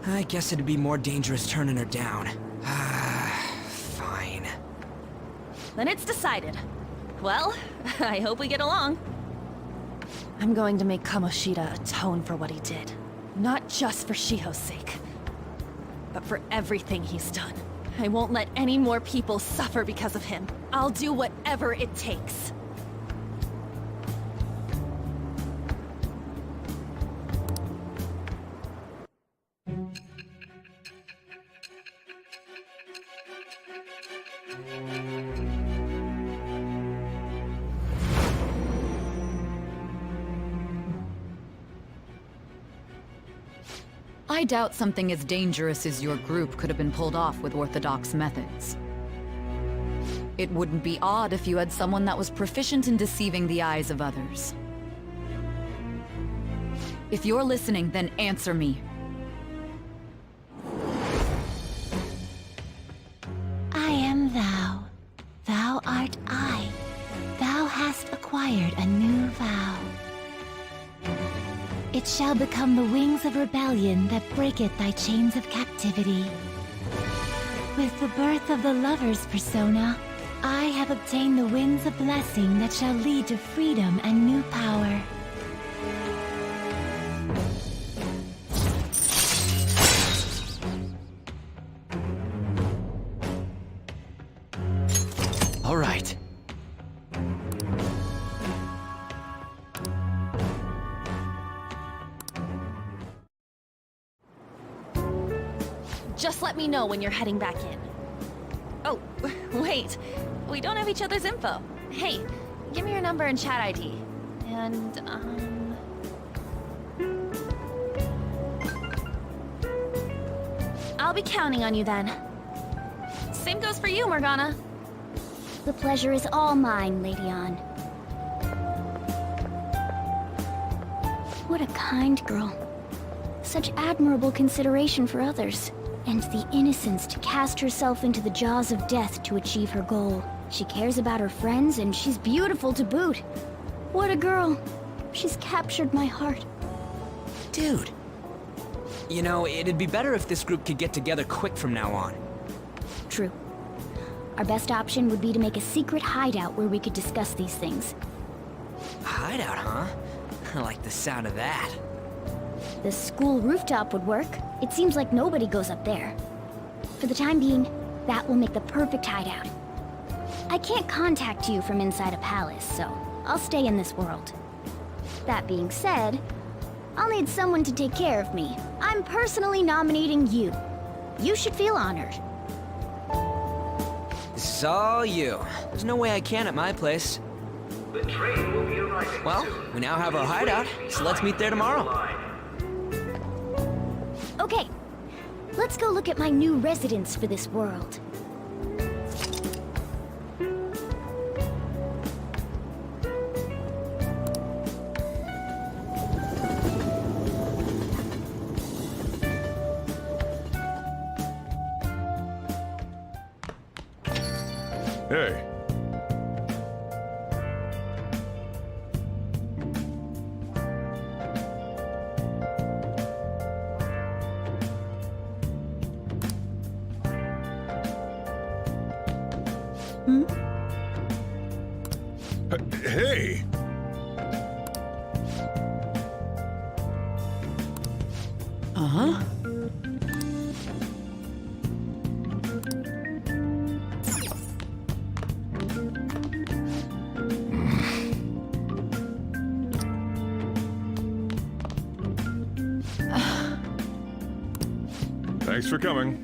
I guess it'd be more dangerous turning her down. Ah, fine. Then it's decided. Well, I hope we get along. I'm going to make Kamoshida atone for what he did. Not just for Shiho's sake, but for everything he's done. I won't let any more people suffer because of him. I'll do whatever it takes. I doubt something as dangerous as your group could have been pulled off with orthodox methods. It wouldn't be odd if you had someone that was proficient in deceiving the eyes of others. If you're listening, then answer me. I am thou. Thou art I. Thou hast acquired a new vow. It shall become the wings of rebellion that breaketh thy chains of captivity. With the birth of the lover's persona, I have obtained the winds of blessing that shall lead to freedom and new power. All right. Just let me know when you're heading back in. Oh, wait. We don't have each other's info. Hey, give me your number and chat ID. And, I'll be counting on you then. Same goes for you, Morgana. The pleasure is all mine, Lady Ann. What a kind girl. Such admirable consideration for others. And the innocence to cast herself into the jaws of death to achieve her goal. She cares about her friends, and she's beautiful to boot. What a girl. She's captured my heart. Dude. You know, it'd be better if this group could get together quick from now on. True. Our best option would be to make a secret hideout where we could discuss these things. A hideout, huh? I like the sound of that. The school rooftop would work. It seems like nobody goes up there. For the time being, that will make the perfect hideout. I can't contact you from inside a palace, so I'll stay in this world. That being said, I'll need someone to take care of me. I'm personally nominating you. You should feel honored. This is all you. There's no way I can at my place. The train will be arriving Well, soon. we now have our hideout, so let's meet there tomorrow. Okay, let's go look at my new residence for this world. Hey. Hey! Uh-huh. Thanks for coming.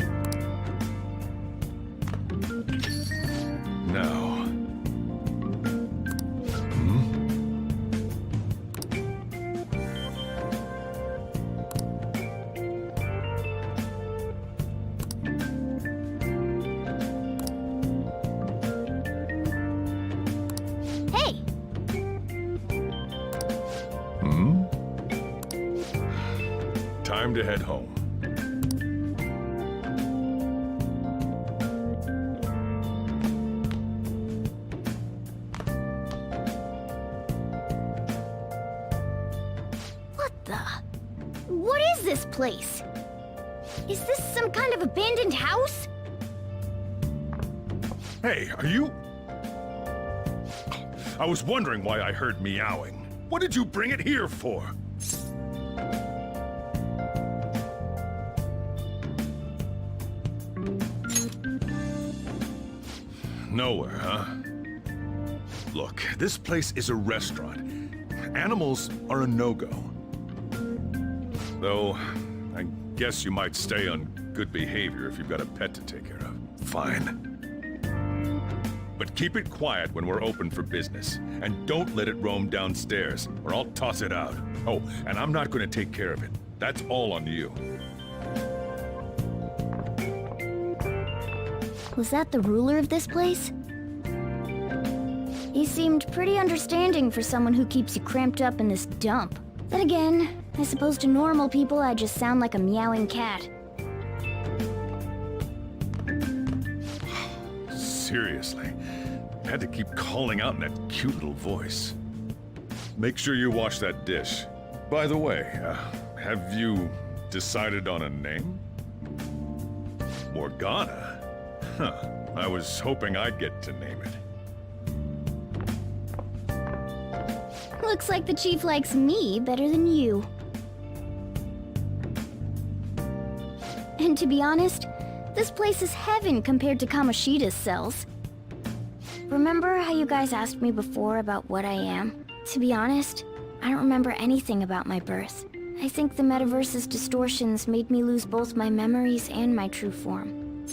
Now. Hey! Time to head home. What is this place? Is this some kind of abandoned house? Hey, are you... I was wondering why I heard meowing. What did you bring it here for? Nowhere, huh? Look, this place is a restaurant. Animals are a no-go. Though, I guess you might stay on good behavior if you've got a pet to take care of. Fine. But keep it quiet when we're open for business. And don't let it roam downstairs, or I'll toss it out. Oh, and I'm not going to take care of it. That's all on you. Was that the ruler of this place? He seemed pretty understanding for someone who keeps you cramped up in this dump. Then again, I suppose to normal people I just sound like a meowing cat. Seriously. Had to keep calling out in that cute little voice. Make sure you wash that dish. By the way, have you decided on a name? Morgana? Huh. I was hoping I'd get to name it. Looks like the chief likes me better than you. And to be honest, this place is heaven compared to Kamoshida's cells. Remember how you guys asked me before about what I am? To be honest, I don't remember anything about my birth. I think the metaverse's distortions made me lose both my memories and my true form.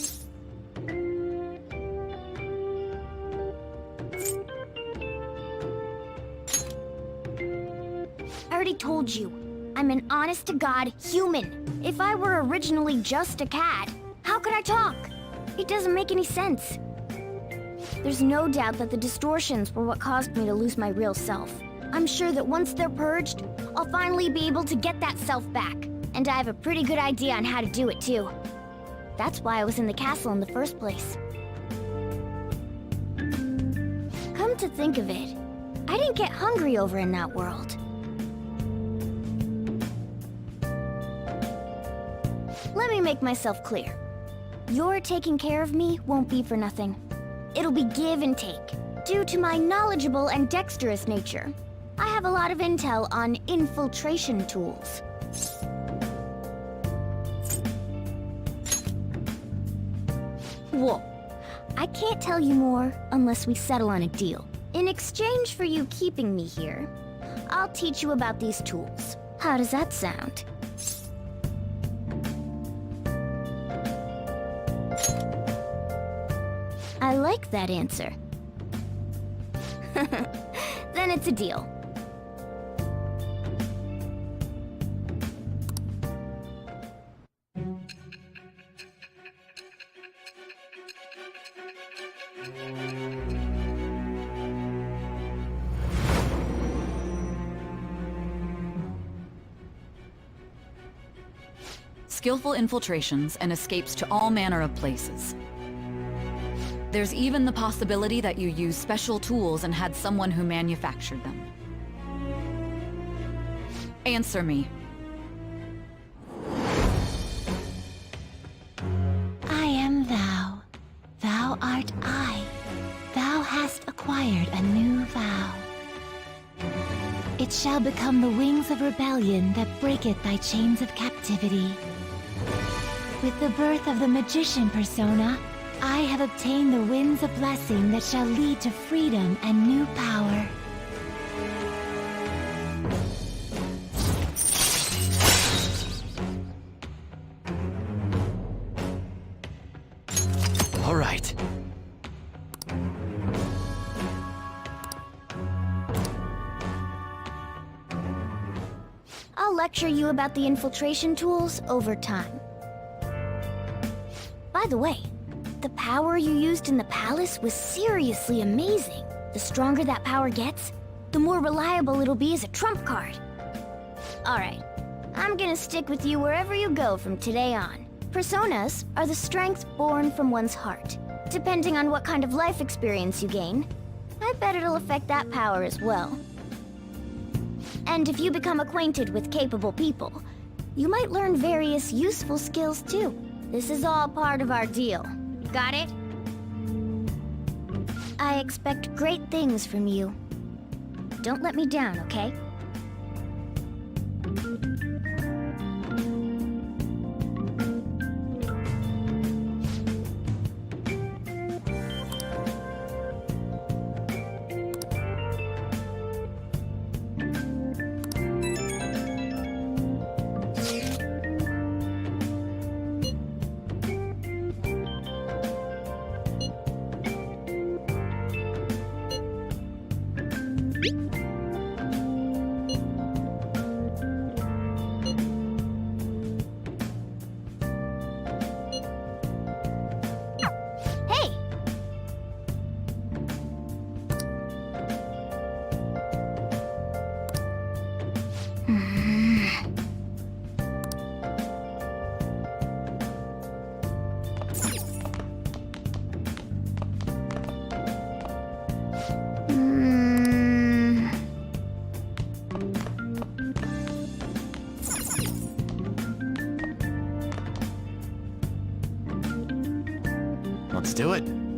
I already told you, I'm an honest-to-God human. If I were originally just a cat, how could I talk? It doesn't make any sense. There's no doubt that the distortions were what caused me to lose my real self. I'm sure that once they're purged, I'll finally be able to get that self back. And I have a pretty good idea on how to do it, too. That's why I was in the castle in the first place. Come to think of it, I didn't get hungry over in that world. Let me make myself clear. Your taking care of me won't be for nothing. It'll be give and take. Due to my knowledgeable and dexterous nature, I have a lot of intel on infiltration tools. Whoa. I can't tell you more unless we settle on a deal. In exchange for you keeping me here, I'll teach you about these tools. How does that sound? I like that answer. Then it's a deal. Skillful infiltrations and escapes to all manner of places. There's even the possibility that you used special tools and had someone who manufactured them. Answer me. I am thou. Thou art I. Thou hast acquired a new vow. It shall become the wings of rebellion that breaketh thy chains of captivity. With the birth of the magician persona, I have obtained the winds of blessing that shall lead to freedom and new power. All right. I'll lecture you about the infiltration tools over time. By the way, the power you used in the palace was seriously amazing. The stronger that power gets, the more reliable it'll be as a trump card. Alright, I'm gonna stick with you wherever you go from today on. Personas are the strength born from one's heart. Depending on what kind of life experience you gain, I bet it'll affect that power as well. And if you become acquainted with capable people, you might learn various useful skills too. This is all part of our deal. Got it? I expect great things from you. Don't let me down, okay? Let's do it.